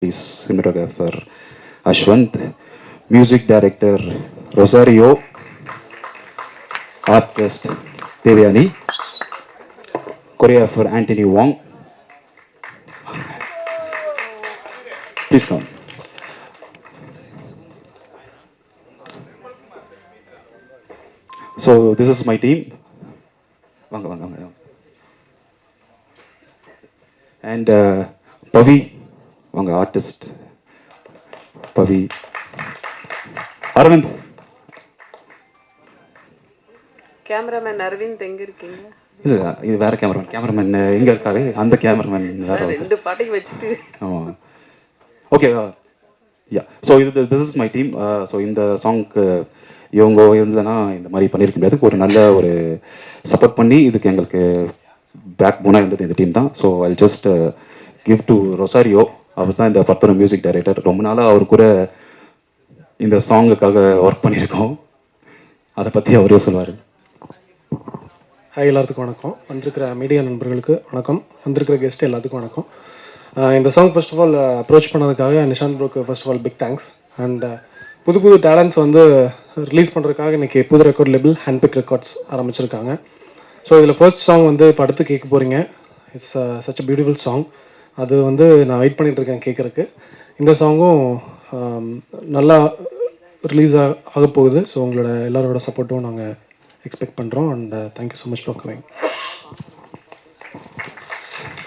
cinematographer Ashwant, music director Rosario, artist Devyani, choreographer Anthony Wong. Please come. So this is my team. And Pavi, artist. Pavi. Arvind. Cameraman Arvind எங்க இருக்கீங்க? இல்லை இது வேற cameraman எங்கே இருக்காரு? அந்த கேமராமேன் வேற ரெண்டு பாட்டையும் வச்சுட்டு. ஆமாம். Okay yeah. So this is my team. So இந்த சாங்க்கு இவங்க இருந்ததுன்னா இந்த மாதிரி பண்ணியிருக்க முடியாது. ஒரு நல்ல ஒரு சப்போர்ட் பண்ணி இதுக்கு எங்களுக்கு பேக் போனாக இருந்தது இந்த டீம் தான். So I just give to Rosario. அவர் தான் இந்த படத்தோட மியூசிக் டைரக்டர். ரொம்ப நாளாக அவர் கூட இந்த சாங்குக்காக ஒர்க் பண்ணியிருக்கோம். அதை பற்றி அவரே சொல்லுவார். ஹாய், எல்லாத்துக்கும் வணக்கம். வந்திருக்கிற மீடியா நண்பர்களுக்கு வணக்கம். வந்திருக்கிற கெஸ்ட் எல்லாத்துக்கும் வணக்கம். இந்த song first of all approach பண்ணதுக்காக நிஷாந்த் ப்ரோக்கு first of all big thanks. And புது டேலண்ட்ஸ் வந்து ரிலீஸ் பண்ணுறதுக்காக இன்றைக்கி புது ரெக்கார்ட் லேபிள் ஹேண்ட்பிக் ரெக்கார்ட்ஸ் ஆரம்பிச்சிருக்காங்க. ஸோ இதில் ஃபர்ஸ்ட் சாங் வந்து இப்போ அடுத்து கேட்க போகிறீங்க. It's such a beautiful song. அது வந்து நான் வெயிட் பண்ணிகிட்ருக்கேன் கேட்குறக்கு. இந்த சாங்கும் நல்லா ரிலீஸ் ஆக போகுது. ஸோ உங்களோட எல்லாரோட சப்போர்ட்டும் நாங்கள் எக்ஸ்பெக்ட் பண்ணுறோம். And thank you so much for coming.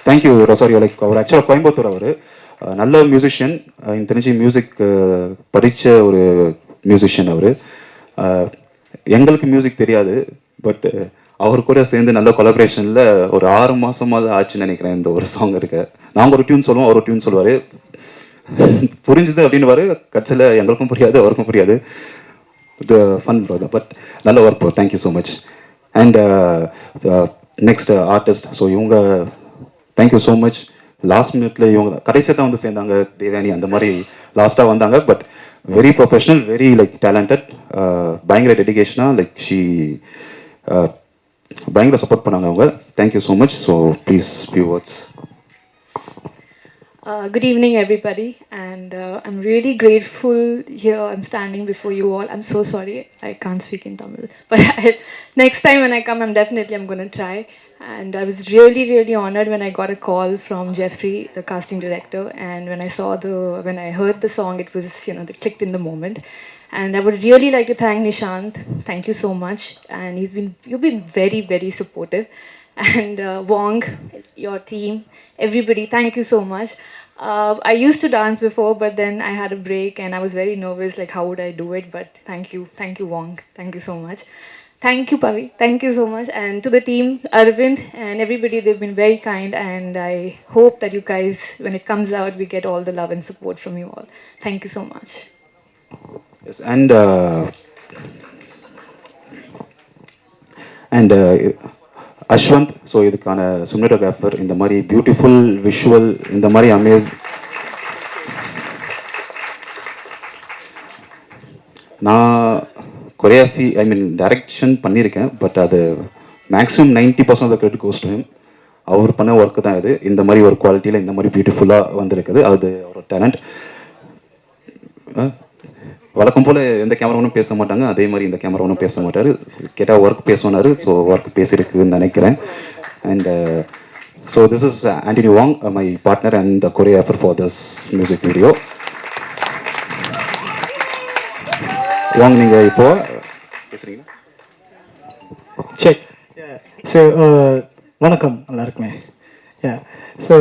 Thank you Rosario. Like அவர் ஆக்சுவலாக கோயம்புத்தூர். அவர் நல்ல மியூசிஷியன். எனக்கு தெரிஞ்சு மியூசிக் படித்த ஒரு மியூசிஷியன் அவர். எங்களுக்கு மியூசிக் தெரியாது. பட் அவர் கூட சேர்ந்து நல்ல கொலாபரேஷனில் ஒரு 6 மாதமாவது ஆச்சுன்னு நினைக்கிறேன். இந்த ஒரு சாங் இருக்கு. நாங்கள் ஒரு டியூன் சொல்லுவோம், அவர் ஒரு டியூன் சொல்லுவார். புரிஞ்சுது அப்படின்னுவார். கட்சியில் எங்களுக்கும் புரியாது, அவருக்கும் புரியாது. ஃபன் ப்ரோ தான். பட் நல்ல work bro. Thank you so much. And next artist. So இவங்க தேங்க்யூ ஸோ மச். லாஸ்ட் மினிட்ல இவங்க கடைசியாக தான் வந்து சேர்ந்தாங்க. தேவயானி அந்த மாதிரி லாஸ்ட்டாக வந்தாங்க. But very professional, very like talented, பயங்கர டெடிகேஷனாக லைக் ஷீ பயங்கர சப்போர்ட் பண்ணாங்க அவங்க. Thank you so much. So please few words. Good evening, everybody, and I'm really grateful here. I'm standing before you all. I'm so sorry I can't speak in Tamil, but next time when I come, I'm going to try. And I was really honored when I got a call from Jeffrey, the casting director, and when I heard the song, it was, it clicked in the moment. And I would really like to thank Nishant. Thank you so much. And you've been very supportive. And Wong, your team, everybody, thank you so much. I used to dance before, but then I had a break and I was very nervous, like how would I do it? But thank you Wong, thank you so much. Thank you Pavi, thank you so much. And to the team, Arvind and everybody, they've been very kind, and I hope that you guys, when it comes out, we get all the love and support from you all. Thank you so much. Yes, and Ashwanth. So இதுக்கான cinematographer. இந்த மாதிரி beautiful visual, இந்த மாதிரி நான் choreography direction பண்ணியிருக்கேன். But அது maximum 90% of the credit goes to him. அவர் பண்ண ஒர்க்கு தான் இது. இந்த மாதிரி ஒரு குவாலிட்டியில் இந்த மாதிரி பியூட்டிஃபுல்லாக வந்திருக்குது. அது அவரோட டேலண்ட். வழக்கம் போல் எந்த கேமராவும் பேச மாட்டாங்க, அதே மாதிரி இந்த கேமராவும் பேச மாட்டார். கேட்டால் ஒர்க் பேசுவார். ஸோ ஒர்க் பேசியிருக்குன்னு நினைக்கிறேன். And so this is Antony Wang, my partner and the choreographer for this music video. Wang, நீங்கள் இப்போ பேசுகிறீங்களா? சரி. ஸோ வணக்கம் எல்லாருக்குமே. ஸோ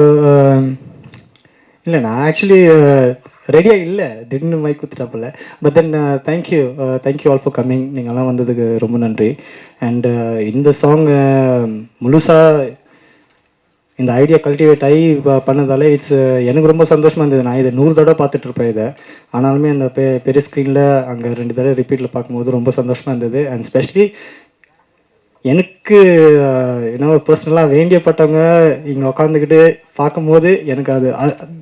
இல்லை, நான் ஆக்சுவலி ரெடியாக இல்லை, திடீர்னு மைக் குத்துட்டாப்பில்ல. But then thank you all for coming. நீங்கள்லாம் வந்ததுக்கு ரொம்ப நன்றி. அண்டு இந்த சாங்கை முழுசாக இந்த ஐடியா கல்டிவேட் ஆகி பண்ணதாலே எனக்கு ரொம்ப சந்தோஷமாக இருந்தது. நான் இதை 100 தடவை பார்த்துட்ருப்பேன் இதை. ஆனாலுமே அந்த பெரிய ஸ்க்ரீனில் அங்கே 2 தடவை ரிப்பீட்டில் பார்க்கும்போது ரொம்ப சந்தோஷமாக இருந்தது. அண்ட் ஸ்பெஷலி எனக்கு பர்சனலாக வேண்டியப்பட்டவங்க இங்கே உட்காந்துக்கிட்டு பார்க்கும்போது எனக்கு அது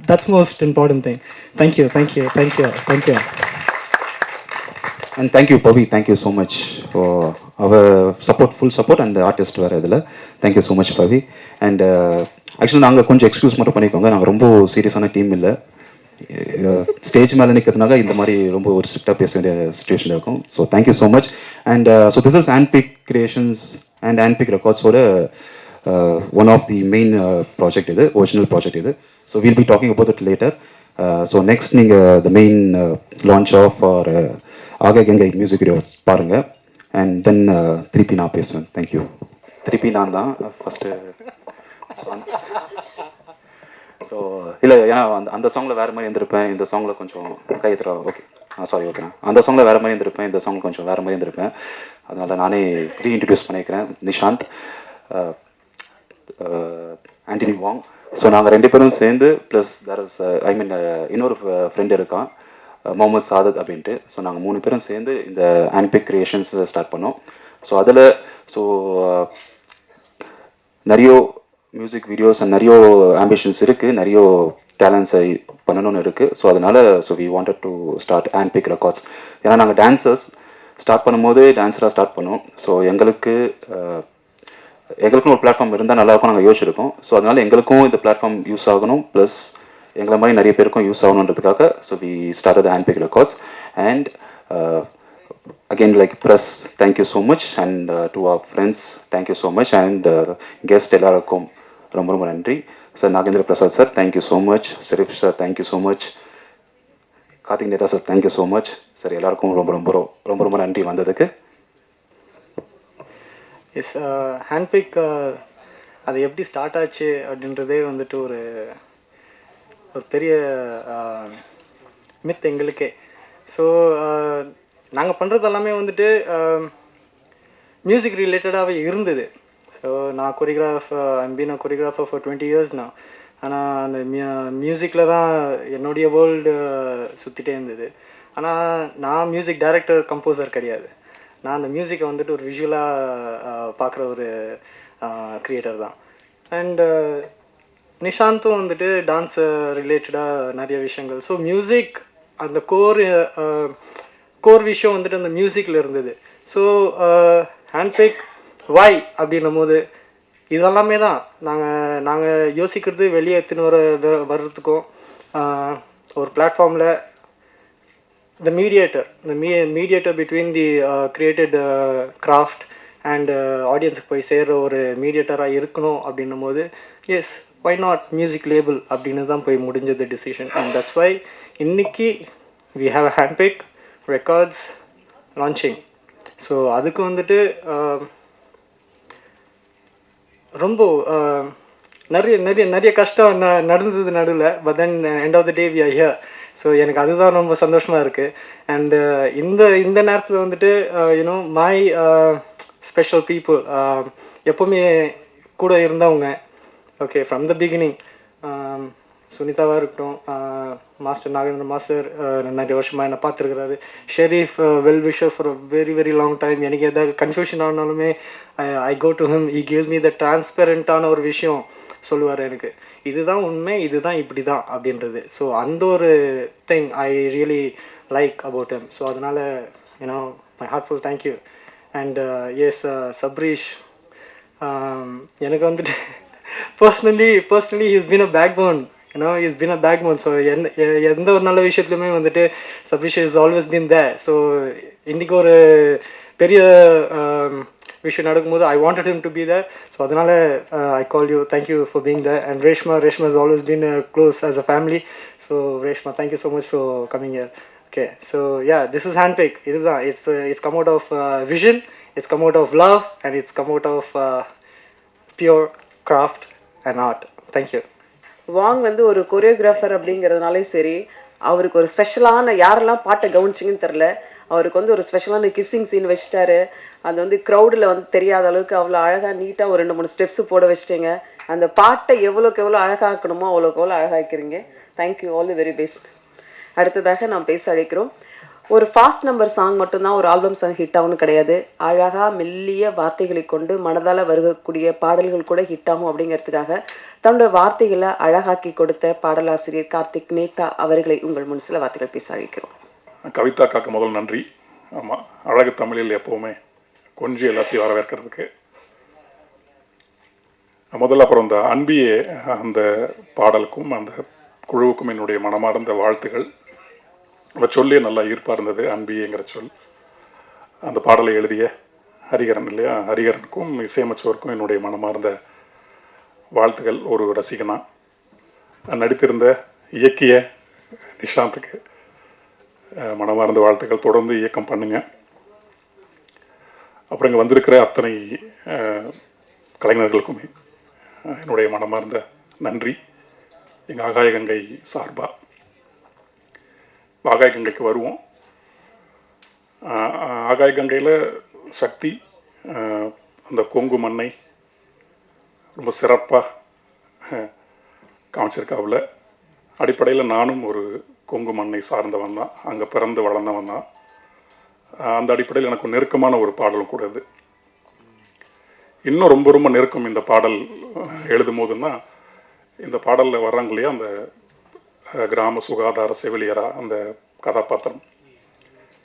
that's most important thing. Thank you. And thank you Pavi. Thank you so much அவர் சப்போர்ட், ஃபுல் சப்போர்ட். அந்த ஆர்டிஸ்ட் வேறு இதில் thank you so much Pavi. And actually நாங்கள் கொஞ்சம் எக்ஸ்கியூஸ் மட்டும் பண்ணிக்கோங்க. நாங்கள் ரொம்ப சீரியஸான டீம் இல்லை. ஸ்டேஜ் மேலே நிற்கிறதுனால இந்த மாதிரி ரொம்ப ஒரு ஸ்ட்ரிக்டாக பேச வேண்டிய சுச்சுவேஷன் இருக்கும். So thank you so much. And so this is Handpick Creations and Handpick ரெக்கார்ட்ஸோட one of the main project இது, ஒரிஜினல் ப்ராஜெக்ட் இது. So will be talking about it later. So next நீங்கள் the main launch of our ஆக கங்கை music video பாருங்கள். And then திருப்பி நான் பேசுவேன். தேங்க்யூ. திருப்பி நான் தான் ஃபஸ்ட்டு. ஸோ இல்லை, ஏன்னா அந்த சாங்கில் வேறு மாதிரி இருந்திருப்பேன், இந்த சாங்கில் கொஞ்சம் கையத்துறா. ஓகே, சாரி, ஓகேண்ணா. அந்த சாங்கில் வேறு மாதிரி இருந்திருப்பேன், இந்த சாங் கொஞ்சம் வேறு மாதிரி இருந்திருப்பேன். அதனால் நானே ரீஇன்ட்ரடியூஸ் பண்ணிக்கிறேன். நிஷாந்த், ஆண்டனி வாங். ஸோ நாங்கள் 2 பேரும் சேர்ந்து ப்ளஸ் தேர் இஸ் இன்னொரு ஃப்ரெண்டு இருக்கான், முகமது சாதத் அப்படின்ட்டு. ஸோ நாங்கள் 3 பேரும் சேர்ந்து இந்த ஹேண்ட்பிக் கிரியேஷன்ஸ் ஸ்டார்ட் பண்ணோம். ஸோ அதில் நிறைய மியூசிக் வீடியோஸ் அண்ட் நிறைய ஆம்பிஷன்ஸ் இருக்குது, நிறைய டேலண்ட்ஸை பண்ணணும்னு இருக்குது. ஸோ அதனால் we wanted to start Handpick Records. ஏன்னா நாங்கள் டான்சர்ஸ் ஸ்டார்ட் பண்ணும்போது டான்ஸராக ஸ்டார்ட் பண்ணோம். ஸோ எங்களுக்கும் ஒரு பிளாட்ஃபார்ம் இருந்தால் நல்லாயிருக்கும் நாங்கள் யோசிச்சிருக்கோம். ஸோ அதனால் எங்களுக்கும் இந்த பிளாட்ஃபார்ம் யூஸ் ஆகணும், ப்ளஸ் எங்களை மாதிரி நிறைய பேருக்கும் யூஸ் ஆகணுன்றதுக்காக we start the Handpick Records. And again, like press, thank you so much, and to our friends, thank you so much, and guest எல்லாருக்கும் ரொம்ப ரொம்ப நன்றி. Sir Nagendra Prasad sir, thank you so much. Sharif sir, thank you so much. Karthik Netha sir, thank you so much. Sir எல்லாருக்கும் ரொம்ப ரொம்ப ரொம்ப ரொம்ப நன்றி வந்ததுக்கு. எஸ், ஹேண்ட்பிக் அது எப்படி ஸ்டார்ட் ஆச்சு அப்படின்றதே வந்துட்டு ஒரு பெரிய மித் எங்களுக்கே. ஸோ நாங்கள் பண்ணுறது எல்லாமே வந்துட்டு மியூசிக் ரிலேட்டடாகவே இருந்தது. ஸோ நான் I'm been a choreographer for 20 years now. ஆனால் அந்த மியூசிக்கில் தான் என்னுடைய வேர்ல்டு சுற்றிட்டே இருந்தது. ஆனால் நான் மியூசிக் டைரக்டர், கம்போசர் கிடையாது. நான் அந்த மியூசிக்கை வந்துட்டு ஒரு விஷுவலாக பார்க்குற ஒரு க்ரியேட்டர் தான். அண்டு நிஷாந்தும் வந்துட்டு டான்ஸ் ரிலேட்டடாக நிறைய விஷயங்கள். ஸோ மியூசிக் அந்த கோர் விஷயம் வந்துட்டு அந்த மியூசிக்கில் இருந்தது. ஸோ ஹேண்ட்பிக் வை அப்படின்னும் போது இதெல்லாமே தான் நாங்கள் யோசிக்கிறது. வெளியே எடுத்துன்னு வர்றதுக்கும் ஒரு பிளாட்ஃபார்மில் the mediator between the created craft and audience போய் சேர்ற ஒரு மீடியேட்டராக இருக்கணும் அப்படின்னும் போது yes, why not music label அப்படின்னு தான் போய் முடிஞ்சது டிசிஷன். அண்ட் தட்ஸ் வை இன்னைக்கு we have a handpick records launching. So அதுக்கு வந்துட்டு ரொம்ப நிறைய கஷ்டம் நடந்தது நடுவில். But then end of the day we are here. So எனக்கு அதுதான் ரொம்ப சந்தோஷமாக இருக்குது. அண்டு இந்த நேரத்தில் வந்துட்டு யூனோ மை ஸ்பெஷல் பீப்புள் எப்போவுமே கூட இருந்தவங்க. ஓகே, ஃப்ரம் த பிகினிங் சுனிதாவாக இருக்கட்டும், மாஸ்டர் நாகேந்திர மாஸ்டர் நிறைய வருஷமாக என்னை பார்த்துருக்குறாரு. Sharif well wisher for a very very long time. எனக்கு எதாவது கன்ஃபியூஷன் ஆனாலுமே I go to him. He gives me the டிரான்ஸ்பெரண்ட்டான ஒரு விஷயம் சொல்லுவார் எனக்கு. இதுதான் உண்மை, இதுதான் இப்படி தான் அப்படின்றது. ஸோ அந்த ஒரு thing I really like about him. So அதனால் you know my heartful thank you. And yes, Sabreesh எனக்கு வந்துட்டு personally he's been a backbone. he's been a backbone. So எந்த ஒரு நல்ல விஷயத்துலையுமே வந்துட்டு Sabreesh is always been there. So இன்றைக்கி ஒரு பெரிய விஷயம் நடக்கும்போது I wanted him to be there. So அதனால் I call you, thank you for being there. And Reshma has always been close as a family. So Reshma, thank you so much for coming here. Okay, so yeah, this is handpick. இதுதான், it's come out of vision, it's come out of love, and it's come out of pure craft and art. Thank you. வாங் வந்து ஒரு choreographer அப்படிங்கிறதுனாலே சரி, அவருக்கு ஒரு ஸ்பெஷலான, யாரெல்லாம் பாட்டை கவனிச்சிங்கன்னு தெரில, அவருக்கு வந்து ஒரு ஸ்பெஷலான கிஸ்ஸிங் சீன் வச்சுட்டாரு. அது வந்து க்ரௌடில் வந்து தெரியாத அளவுக்கு அவ்வளோ அழகாக நீட்டாக ஒரு 2-3 ஸ்டெப்ஸு போட வச்சிட்டிங்க. அந்த பாட்டை எவ்வளோக்கு எவ்வளோ அழகாக்கணுமோ அவ்வளோக்கு எவ்வளோ அழகாக்கிறீங்க. Thank you, all the very best. அடுத்ததாக நாம் பேச அழைக்கிறோம். ஒரு ஃபாஸ்ட் நம்பர் சாங் மட்டும்தான் ஒரு ஆல்பம் சாங் ஹிட் ஆகும்னு கிடையாது. அழகாக மெல்லிய வார்த்தைகளை கொண்டு மனதால் வருகக்கூடிய பாடல்கள் கூட ஹிட் ஆகும் அப்படிங்கிறதுக்காக தன்னோட வார்த்தைகளை அழகாக்கி கொடுத்த பாடலாசிரியர் கார்த்திக் நேதா அவர்களை உங்கள் முன் சில வார்த்தைகள் பேச அழைக்கிறோம். கவிதாக்காக்கு முதல் நன்றி. ஆமாம், அழகு தமிழில் எப்போவுமே கொஞ்சம் எல்லாத்தையும் வரவேற்கிறதுக்கு முதல்ல. அப்புறம் இந்த அன்பியே அந்த பாடலுக்கும் அந்த குழுவுக்கும் என்னுடைய மனமார்ந்த வாழ்த்துகள். அந்த சொல்லே நல்லா ஈர்ப்பாக இருந்தது, அன்பியேங்கிற சொல். அந்த பாடலை எழுதிய ஹரிகரன் இல்லையா, ஹரிகரனுக்கும் இசையமைச்சவருக்கும் என்னுடைய மனமார்ந்த வாழ்த்துக்கள். ஒரு ரசிகனா நடித்திருந்த இயக்கிய நிஷாந்துக்கு மனமார்ந்த வாழ்த்துக்கள். தொடர்ந்து இயக்கம் பண்ணுங்க. அப்புறம் இங்கே வந்திருக்கிற அத்தனை கலைஞர்களுக்குமே என்னுடைய மனமார்ந்த நன்றி. எங்கள் ஆகாய கங்கை சார்பாக ஆகாய கங்கைக்கு வருவோம். ஆகாய கங்கையில் சக்தி அந்த கொங்கு மண்ணை ரொம்ப சிறப்பாக காமிச்சிருக்காப்புல. அடிப்படையில் நானும் ஒரு கொங்கு மண்ணை சார்ந்தவன் தான், அங்கே பிறந்து வளர்ந்தவன் தான். அந்த அடிப்படையில் எனக்கு நெருக்கமான ஒரு பாடலும் கூட இது. இன்னும் ரொம்ப ரொம்ப நெருக்கம் இந்த பாடல் எழுதும் போதுன்னா, இந்த பாடலில் வர்றாங்க இல்லையா அந்த கிராம சுகாதார செவிலியரா அந்த கதாபாத்திரம்.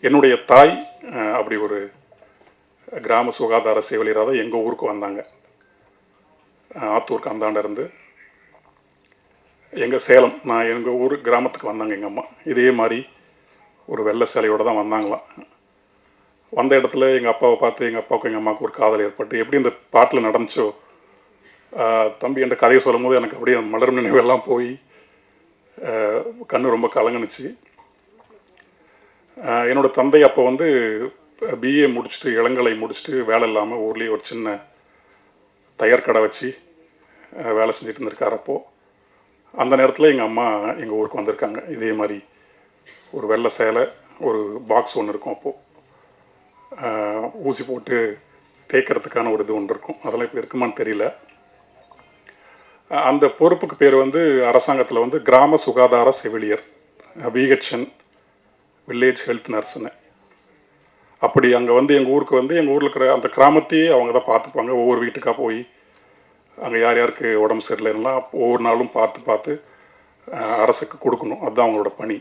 என்னுடைய தாய் அப்படி ஒரு கிராம சுகாதார செவிலியராக தான் எங்கள் ஊருக்கு வந்தாங்க. ஆத்தூருக்கு அந்தாண்ட இருந்து எங்கள் சேலம், நான் எங்கள் ஊர் கிராமத்துக்கு வந்தாங்க எங்கள் அம்மா. இதே மாதிரி ஒரு வெள்ளை சேலையோடு தான் வந்தாங்களாம். வந்த இடத்துல எங்கள் அப்பாவை பார்த்து எங்கள் அப்பாவுக்கும் எங்கள் அம்மாவுக்கு ஒரு காதல் ஏற்பட்டு எப்படி இந்த பாட்டில் நடந்துச்சோ, தம்பி என்ற கதையை சொல்லும் போது எனக்கு அப்படியே மலரும் நினைவெல்லாம் போய் கண்ணு ரொம்ப கலங்குனுச்சு. என்னோடய தந்தை அப்போ வந்து பிஏ முடிச்சுட்டு இளங்கலை முடிச்சுட்டு வேலை இல்லாமல் ஊர்லேயே ஒரு சின்ன தயார் கடை வச்சு வேலை செஞ்சுட்டு இருந்திருக்கார். அப்போது அந்த நேரத்தில் எங்கள் அம்மா எங்கள் ஊருக்கு வந்திருக்காங்க. இதே மாதிரி ஒரு வெள்ளை சேலை, ஒரு பாக்ஸ் ஒன்று இருக்கும். அப்போது ஊசி போட்டு தேய்க்கிறதுக்கான ஒரு இது ஒன்று இருக்கும். அதெல்லாம் இப்போ இருக்குமான்னு தெரியல. அந்த பொறுப்புக்கு பேர் வந்து அரசாங்கத்தில் வந்து கிராம சுகாதார செவிலியர், விஹெச்என், வில்லேஜ் ஹெல்த் நர்ஸுன்னு. அப்படி அங்கே வந்து எங்கள் ஊருக்கு வந்து எங்கள் ஊரில் இருக்கிற அந்த கிராமத்தையே அவங்க தான் பார்த்துப்பாங்க. ஒவ்வொரு வீட்டுக்காக போய் அங்கே யார் யாருக்கு உடம்பு சரியில்லைன்னா ஒவ்வொரு நாளும் பார்த்து அரசுக்கு கொடுக்கணும். அதுதான் அவங்களோட பணி.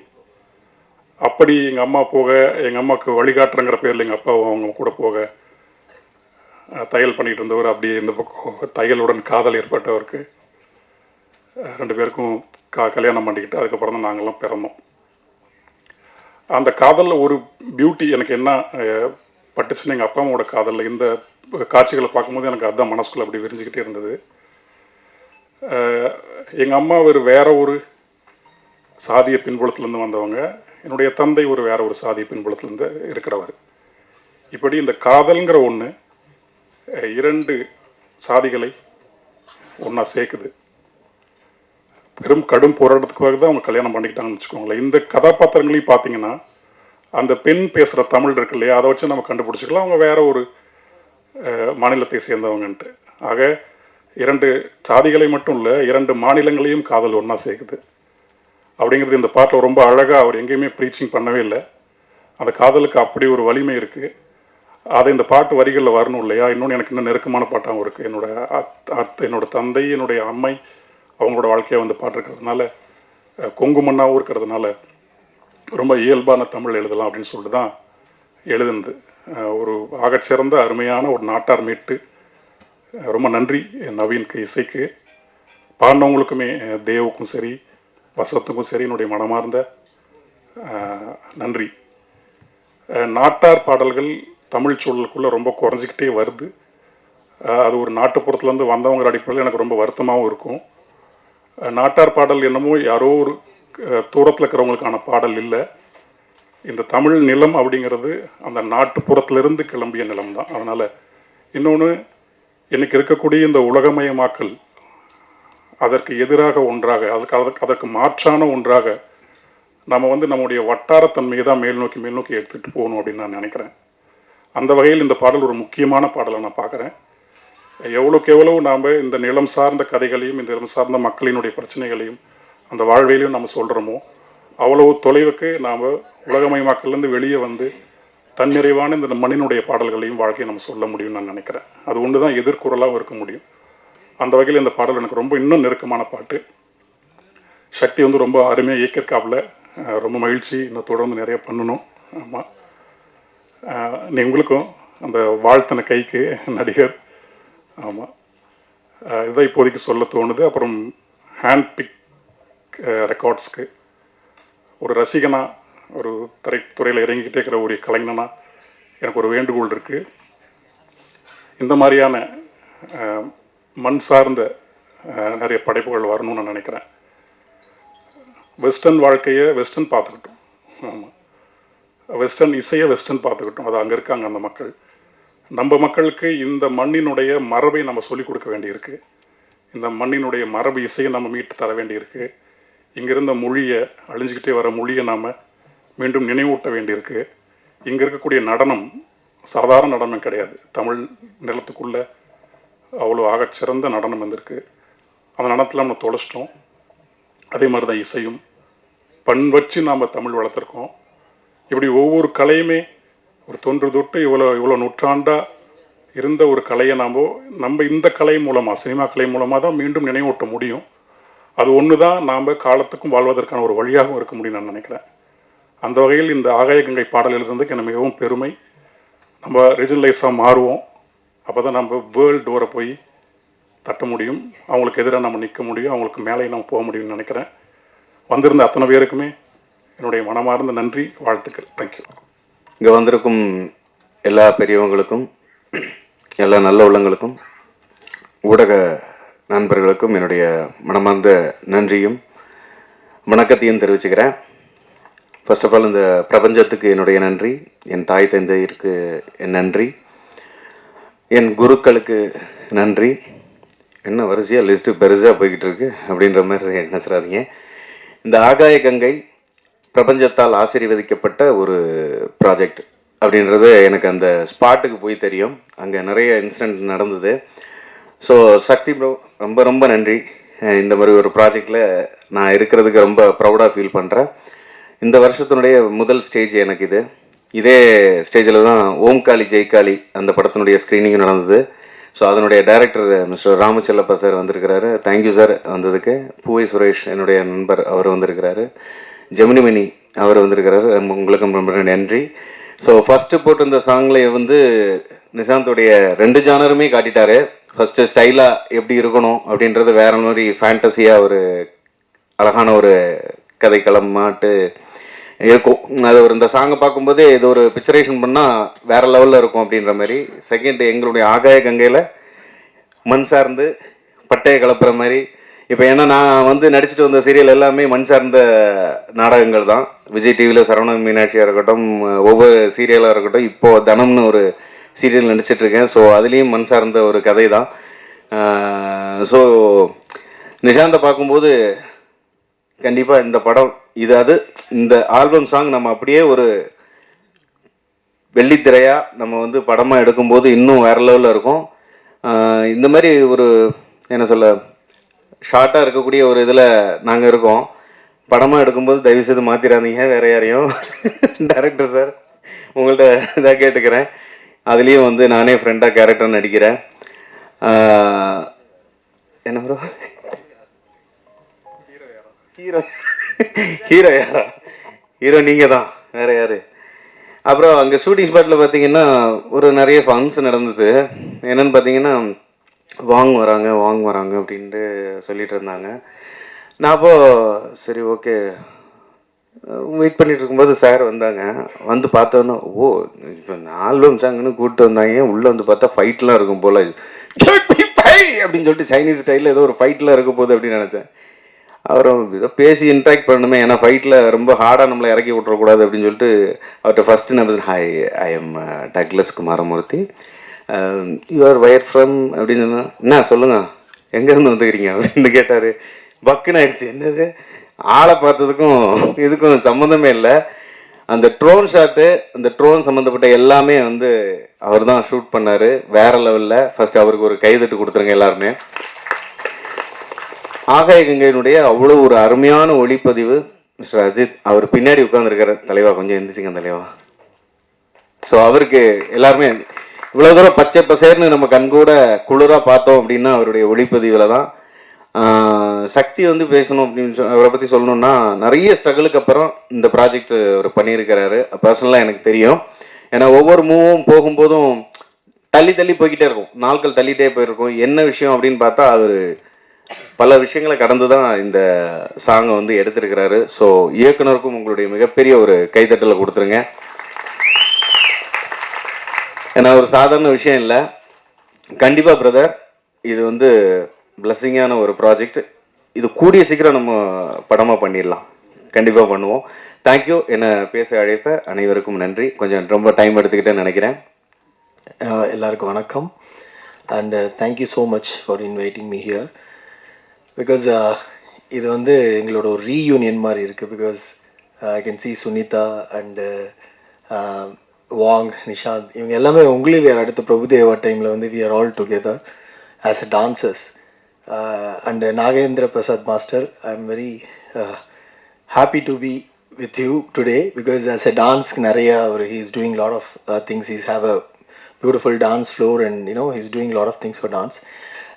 அப்படி எங்கள் அம்மா போக, எங்கள் அம்மாவுக்கு வழிகாட்டுறங்கிற பேரில் எங்கள் அப்பா அவங்க கூட போக தையல் பண்ணிகிட்டு இருந்தவர். அப்படியே இந்த பக்கம் தையலுடன் காதல் ஏற்பட்டவருக்கு 2 பேருக்கும் கல்யாணம் பண்ணிக்கிட்டு அதுக்கப்புறம் தான் நாங்கள்லாம் பிறந்தோம். அந்த காதலில் ஒரு பியூட்டி எனக்கு என்ன பட்டுச்சுன்னு, எங்கள் அப்பா அம்மாவோட காதலில் இந்த காட்சிகளை பார்க்கும்போது எனக்கு அதுதான் மனசுக்குள்ள அப்படி விரிஞ்சிக்கிட்டே இருந்தது. எங்கள் அம்மா வேற ஒரு சாதிய பின்புலத்திலேருந்து வந்தவங்க, என்னுடைய தந்தை வேற ஒரு சாதிய பின்புலத்திலேருந்து இருக்கிறவர். இப்படி இந்த காதல்ங்கிற ஒன்று 2 சாதிகளை ஒன்றா சேர்க்குது. கடும் போராட்டத்துக்காக தான் அவங்க கல்யாணம் பண்ணிக்கிட்டாங்கன்னு வச்சுக்கோங்களேன். இந்த கதாபாத்திரங்களையும் பார்த்தீங்கன்னா அந்த பெண் பேசுகிற தமிழ் இருக்கு இல்லையா, அதை வச்சு நம்ம கண்டுபிடிச்சிக்கலாம் அவங்க வேற ஒரு மாநிலத்தை சேர்ந்தவங்கன்ட்டு. ஆக 2 சாதிகளை மட்டும் இல்லை, 2 மாநிலங்களையும் காதல் ஒன்றா சேர்க்குது. அப்படிங்கிறது இந்த பாட்டில் ரொம்ப அழகாக அவர் எங்கேயுமே ப்ரீச்சிங் பண்ணவே இல்லை. அந்த காதலுக்கு அப்படி ஒரு வலிமை இருக்குது. அதை இந்த பாட்டு வரிகளில் வரணும் இல்லையா. இன்னொன்று எனக்கு இன்னும் நெருக்கமான பாட்டாகவும் இருக்குது. என்னோட தந்தை, என்னுடைய அம்மை, அவங்களோட வாழ்க்கையை வந்து பாட்டு இருக்கிறதுனால, கொங்கு மண்ணாகவும் இருக்கிறதுனால ரொம்ப இயல்பான தமிழ் எழுதலாம் அப்படின்னு சொல்லிட்டு தான் எழுதுனது. ஒரு ஆகச்சிறந்த அருமையான ஒரு நாட்டார் மீட்டு. ரொம்ப நன்றி நவீனுக்கு, இசைக்கு, பாடினவங்களுக்குமே, தேவுக்கும் சரி வசத்துக்கும் சரி என்னுடைய மனமார்ந்த நன்றி. நாட்டார் பாடல்கள் தமிழ் சூழலுக்குள்ளே ரொம்ப குறைஞ்சிக்கிட்டே வருது. அது ஒரு நாட்டுப்புறத்துலேருந்து வந்தவங்கிற அடிப்படையில் எனக்கு ரொம்ப வருத்தமாகவும் இருக்கும். நாட்டார் பாடல் என்னமோ யாரோ ஒரு தூரத்தில் இருக்கிறவங்களுக்கான பாடல் இல்லை. இந்த தமிழ் நிலம் அப்படிங்கிறது அந்த நாட்டுப்புறத்திலிருந்து கிளம்பிய நிலம் தான். அதனால் இன்னொன்று, இன்றைக்கி இருக்கக்கூடிய இந்த உலகமயமாக்கல் அதற்கு எதிராக ஒன்றாக, அதற்கு மாற்றான ஒன்றாக நம்ம வந்து நம்முடைய வட்டாரத்தன்மையை தான் மேல் நோக்கி எடுத்துகிட்டு போகணும் அப்படின்னு நான் நினைக்கிறேன். அந்த வகையில் இந்த பாடல் ஒரு முக்கியமான பாடலை நான் பார்க்குறேன். எவ்வளோக்கு எவ்வளோ நாம் இந்த நிலம் சார்ந்த கதைகளையும் இந்த நிலம் சார்ந்த மக்களினுடைய பிரச்சனைகளையும் அந்த வாழ்வையிலையும் நம்ம சொல்கிறோமோ, அவ்வளவு தொலைவுக்கு நாம் உலகமயமாக்கல்லேருந்து வெளியே வந்து தன்னிறைவான இந்த மண்ணினுடைய பாடல்களையும் வாழ்க்கையை நம்ம சொல்ல முடியும்னு நான் நினைக்கிறேன். அது ஒன்று தான் எதிர்குறலாகவும் இருக்க முடியும். அந்த வகையில் இந்த பாடல் எனக்கு ரொம்ப இன்னும் நெருக்கமான பாட்டு. சக்தி வந்து ரொம்ப அருமையாக இயக்கியிருக்காப்புல. ரொம்ப மகிழ்ச்சி. இன்னும் தொடர்ந்து நிறைய பண்ணணும். ஆமாம், உங்களுக்கும் அந்த வாழ்த்தின கைக்கு நடிகர். ஆமாம், இதுதான் இப்போதைக்கு சொல்ல தோணுது. அப்புறம் ஹேண்ட் பிக் ரெக்கார்ட்ஸ்க்கு ஒரு ரசிகனா, ஒரு திரைத்துறையில் இறங்கிக்கிட்டே இருக்கிற ஒரு கலைஞனா எனக்கு ஒரு வேண்டுகோள் இருக்குது. இந்த மாதிரியான மண் சார்ந்த நிறைய படைப்புகள் வரணும்னு நான் நினைக்கிறேன். வெஸ்டர்ன் வாழ்க்கையை வெஸ்டர்ன் பார்த்துக்கிட்டோம். ஆமாம், வெஸ்டர்ன் இசையை வெஸ்டர்ன் பார்த்துக்கிட்டோம். அது அங்கே இருக்காங்க அந்த மக்கள். நம்ம மக்களுக்கு இந்த மண்ணினுடைய மரபை நம்ம சொல்லிக் கொடுக்க வேண்டியிருக்கு. இந்த மண்ணினுடைய மரபு இசையை நம்ம மீட்டு தர வேண்டியிருக்கு. இங்கிருந்த மொழியை, அழிஞ்சிக்கிட்டே வர மொழியை நாம் மீண்டும் நினைவூட்ட வேண்டியிருக்கு. இங்கே இருக்கக்கூடிய நடனம் சாதாரண நடனம் கிடையாது. தமிழ் நிலத்துக்குள்ளே அவ்வளோ ஆகச்சிறந்த நடனம் வந்திருக்கு. அந்த நடனத்தில் நம்ம தொலைச்சிட்டோம். அதே மாதிரி தான் இசையும் பண் வச்சு நாம் தமிழ் வளர்த்துருக்கோம். இப்படி ஒவ்வொரு கலையுமே ஒரு தொன்று தொட்டு இவ்வளோ நூற்றாண்டாக இருந்த ஒரு கலையை நம்ம இந்த கலை மூலமாக, சினிமா கலை மூலமாக தான் மீண்டும் நினைவூட்ட முடியும். அது ஒன்று தான் நாம் காலத்துக்கும் வாழ்வதற்கான ஒரு வழியாகவும் இருக்க முடியும் நான் நினைக்கிறேன். அந்த வகையில் இந்த ஆகாய கங்கை பாடல் எழுதுறதுக்கு எனக்கு மிகவும் பெருமை. நம்ம ரீஜனலைஸாக மாறுவோம். அப்போ தான் நம்ம வேர்ல்டு டோரை போய் தட்ட முடியும். அவங்களுக்கு எதிராக நம்ம நிற்க முடியும். அவங்களுக்கு மேலே நம்ம போக முடியும்னு நினைக்கிறேன். வந்திருந்த அத்தனை பேருக்குமே என்னுடைய மனமார்ந்த நன்றி, வாழ்த்துக்கள். தேங்க்யூ. இங்கே வந்திருக்கும் எல்லா பெரியவங்களுக்கும், எல்லா நல்ல உள்ளங்களுக்கும், ஊடக நண்பர்களுக்கும் என்னுடைய மனமார்ந்த நன்றியும் வணக்கத்தையும் தெரிவிச்சுக்கிறேன். ஃபர்ஸ்ட் ஆஃப் ஆல் இந்த பிரபஞ்சத்துக்கு என்னுடைய நன்றி, என் தாய் தந்தையருக்கு என் நன்றி, என் குருக்களுக்கு நன்றி. என்ன வரிசையாக லிஸ்ட்டு பெருசாக போய்கிட்டு இருக்கு அப்படின்ற மாதிரி என்ன சொல்கிறாதீங்க. இந்த ஆகாய கங்கை பிரபஞ்சத்தால் ஆசீர்வதிக்கப்பட்ட ஒரு ப்ராஜெக்ட் அப்படின்றது எனக்கு அந்த ஸ்பாட்டுக்கு போய் தெரியும். அங்கே நிறைய இன்சிடென்ட் நடந்தது. ஸோ சக்தி ப்ரோ, ரொம்ப ரொம்ப நன்றி. இந்த மாதிரி ஒரு ப்ராஜெக்டில் நான் இருக்கிறதுக்கு ரொம்ப ப்ரௌடாக ஃபீல் பண்ணுறேன். இந்த வருஷத்தினுடைய முதல் ஸ்டேஜ் எனக்கு இதே ஸ்டேஜில் தான் ஓம்காளி ஜெய்காளி அந்த படத்தினுடைய ஸ்க்ரீனிங் நடந்தது. ஸோ அதனுடைய டைரக்டர் மிஸ்டர் ராமச்செல்லப்பா சார் வந்திருக்கிறாரு. தேங்க்யூ சார் வந்ததுக்கு. பூவை சுரேஷ் என்னுடைய நண்பர், அவர் வந்திருக்கிறாரு. ஜெமினிமணி அவர் வந்திருக்கிறாரு. உங்களுக்கும் ரொம்ப நன்றி. ஸோ ஃபஸ்ட்டு போட்டிருந்த சாங்கில் நிஷாந்தோடைய 2 ஜானருமே காட்டிட்டாரு. ஃபஸ்ட்டு ஸ்டைலாக எப்படி இருக்கணும் அப்படின்றது வேற மாதிரி ஃபேண்டஸியாக ஒரு அழகான ஒரு கதைக்களமாட்டு இருக்கும். அது இந்த சாங்கை பார்க்கும்போதே இது ஒரு பிக்சரேஷன் பண்ணால் வேறு லெவலில் இருக்கும் அப்படின்ற மாதிரி. செகண்ட், எங்களுடைய ஆகாய கங்கையில் மண் சார்ந்து பட்டையை கலப்புற மாதிரி. இப்போ ஏன்னா நான் நடிச்சுட்டு வந்த சீரியல் எல்லாமே மண் சார்ந்த நாடகங்கள் தான். விஜய் டிவியில் சரவணன் மீனாட்சியாக இருக்கட்டும், ஒவ்வொரு சீரியலாக இருக்கட்டும், இப்போது தனம்னு ஒரு சீரியல் நடிச்சிட்ருக்கேன். ஸோ அதுலேயும் மண் சார்ந்த ஒரு கதை தான். ஸோ நிஷாந்தை பார்க்கும்போது கண்டிப்பாக இந்த படம் இந்த ஆல்பம் சாங் நம்ம அப்படியே ஒரு வெள்ளித்திரையாக நம்ம படமாக எடுக்கும்போது இன்னும் வேறு லெவலில் இருக்கும். இந்த மாதிரி ஒரு என்ன சொல்ல ஷார்ட்டாக இருக்கக்கூடிய ஒரு இதில் நாங்கள் இருக்கோம். படமாக எடுக்கும்போது தயவுசெய்து மாற்றிடாதீங்க வேறு யாரையும். டைரக்டர் சார், உங்கள்கிட்ட இதாக கேட்டுக்கிறேன். அதுலேயும் நானே ஃப்ரெண்டாக கேரக்டர் நடிக்கிறேன். என்ன ப்ரோ, ஹீரோ யாரா? ஹீரோ நீங்கள் தான், வேறு யார்? அப்புறம் அங்கே ஷூட்டிங் ஸ்பாட்டில் பார்த்தீங்கன்னா ஒரு நிறைய ஃபங்க்ஷன் நடந்தது. என்னென்னு பார்த்தீங்கன்னா வாங்க வராங்க அப்படின்ட்டு சொல்லிட்டு இருந்தாங்க. நான் அப்போது சரி ஓகே வெயிட் பண்ணிட்டு இருக்கும்போது சார் வந்தாங்க. பார்த்தோன்னா ஓ இப்போ ஆல்பம் சாங்குன்னு கூப்பிட்டு வந்தாங்க. உள்ளே பார்த்தா ஃபைட்லாம் இருக்கும் போல் அப்படின்னு சொல்லிட்டு சைனீஸ் ஸ்டைலில் ஏதோ ஒரு ஃபைட்லாம் இருக்க போகுது அப்படின்னு நினச்சேன். அப்புறம் ஏதோ பேசி இன்ட்ராக்ட் பண்ணணுமே, ஏன்னா ஃபைட்டில் ரொம்ப ஹார்டாக நம்மளை இறக்கி விட்றக்கூடாது அப்படின்னு சொல்லிட்டு அவர்கிட்ட ஃபஸ்ட்டு நான் hi, I am Douglas Kumaramoorthy, you are where from அப்படின்னு சொன்னால், என்ன சொல்லுங்கள் எங்கேருந்து வந்துக்கிறீங்க அப்படின்னு கேட்டார். பக்குன்னு ஆயிடுச்சு. என்னது, ஆளை பார்த்ததுக்கும் இதுக்கும் சம்மந்தமே இல்லை. அந்த ட்ரோன் ஷாட்டு, அந்த ட்ரோன் சம்மந்தப்பட்ட எல்லாமே அவர் தான் ஷூட் பண்ணார் வேறு லெவலில். ஃபஸ்ட்டு அவருக்கு ஒரு கைதட்டு கொடுத்துருங்க எல்லாருமே. ஆகாய கங்கையினுடைய அவ்வளோ ஒரு அருமையான ஒளிப்பதிவு. மிஸ்டர் அஜித் அவர் பின்னாடி உட்காந்துருக்காரு. தலைவா கொஞ்சம் எந்திரிச்சிங்க தலைவா. ஸோ அவருக்கு எல்லாருமே இவ்வளோ தூரம் பச்சை பசேர்னு நம்ம கண்கூட குளிராக பார்த்தோம் அப்படின்னா அவருடைய ஒளிப்பதிவில் தான். சக்தி பேசணும் அப்படின்னு அவரை பற்றி சொல்லணும்னா, நிறைய ஸ்ட்ரகிளுக்கு அப்புறம் இந்த ப்ராஜெக்ட் அவர் பண்ணியிருக்கிறாரு. பர்சனலாக எனக்கு தெரியும். ஏன்னா ஒவ்வொரு மூவும் போகும்போதும் தள்ளி போய்கிட்டே இருக்கும், நாட்கள் தள்ளிகிட்டே போயிருக்கும். என்ன விஷயம் அப்படின்னு பார்த்தா அவர் பல விஷயங்களை கடந்து தான் இந்த சாங்கை வந்து எடுத்திருக்கிறாரு. ஸோ இயக்குனருக்கும் உங்களுடைய மிகப்பெரிய ஒரு கைத்தட்டலை கொடுத்துருங்க. ஏன்னா ஒரு சாதாரண விஷயம் இல்லை. கண்டிப்பாக பிரதர், இது வந்து பிளஸ்ஸிங்கான ஒரு ப்ராஜெக்ட். இது கூடிய சீக்கிரம் நம்ம படமாக பண்ணிடலாம். கண்டிப்பாக பண்ணுவோம். தேங்க்யூ. என்னை பேச அழைத்த அனைவருக்கும் நன்றி. கொஞ்சம் ரொம்ப டைம் எடுத்துக்கிட்டேன்னு நினைக்கிறேன். எல்லாருக்கும் வணக்கம். And thank you so much for inviting me here. Because இது வந்து எங்களோட ஒரு ரீயூனியன் மாதிரி இருக்குது. Because I can see Sunitha and Wang, Nishanth, இவங்க எல்லாமே உங்களில் அடுத்த பிரபுதேவா டைமில் வந்து we are all together as a dancers. And Nagendra Prasad master, I am very happy to be with you today because as a dance நிறையா அவர் he is doing lot of things. He's have a beautiful dance floor and you know he's doing lot of things for dance.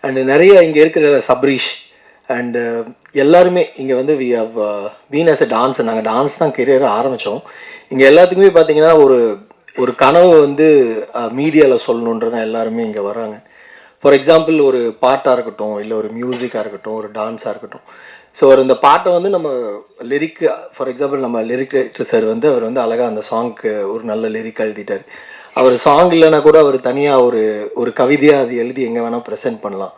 And நிறைய இங்கே இருக்கிற Sabreesh and எல்லாருமே இங்கே வந்து we have been as a dancer. நாங்கள் dance தான் கெரியரை ஆரம்பித்தோம். இங்கே எல்லாத்துக்குமே பார்த்தீங்கன்னா ஒரு கனவு வந்து மீடியாவில் சொல்லணுன்றதான் எல்லாருமே இங்கே வராங்க. ஃபார் எக்ஸாம்பிள் ஒரு பாட்டாக இருக்கட்டும், இல்லை ஒரு மியூசிக்காக இருக்கட்டும், ஒரு டான்ஸாக இருக்கட்டும். ஸோ அவர் இந்த பாட்டை வந்து நம்ம லிரிக், ஃபார் எக்ஸாம்பிள் நம்ம லிரிக் ரைட்டர் சார் வந்து அவர் வந்து அழகாக அந்த சாங்க்கு ஒரு நல்ல லிரிக் எழுதிட்டார். அவர் சாங் இல்லைன்னா கூட அவர் தனியாக ஒரு கவிதையாக அது எழுதி எங்கே வேணால் ப்ரெசென்ட் பண்ணலாம்.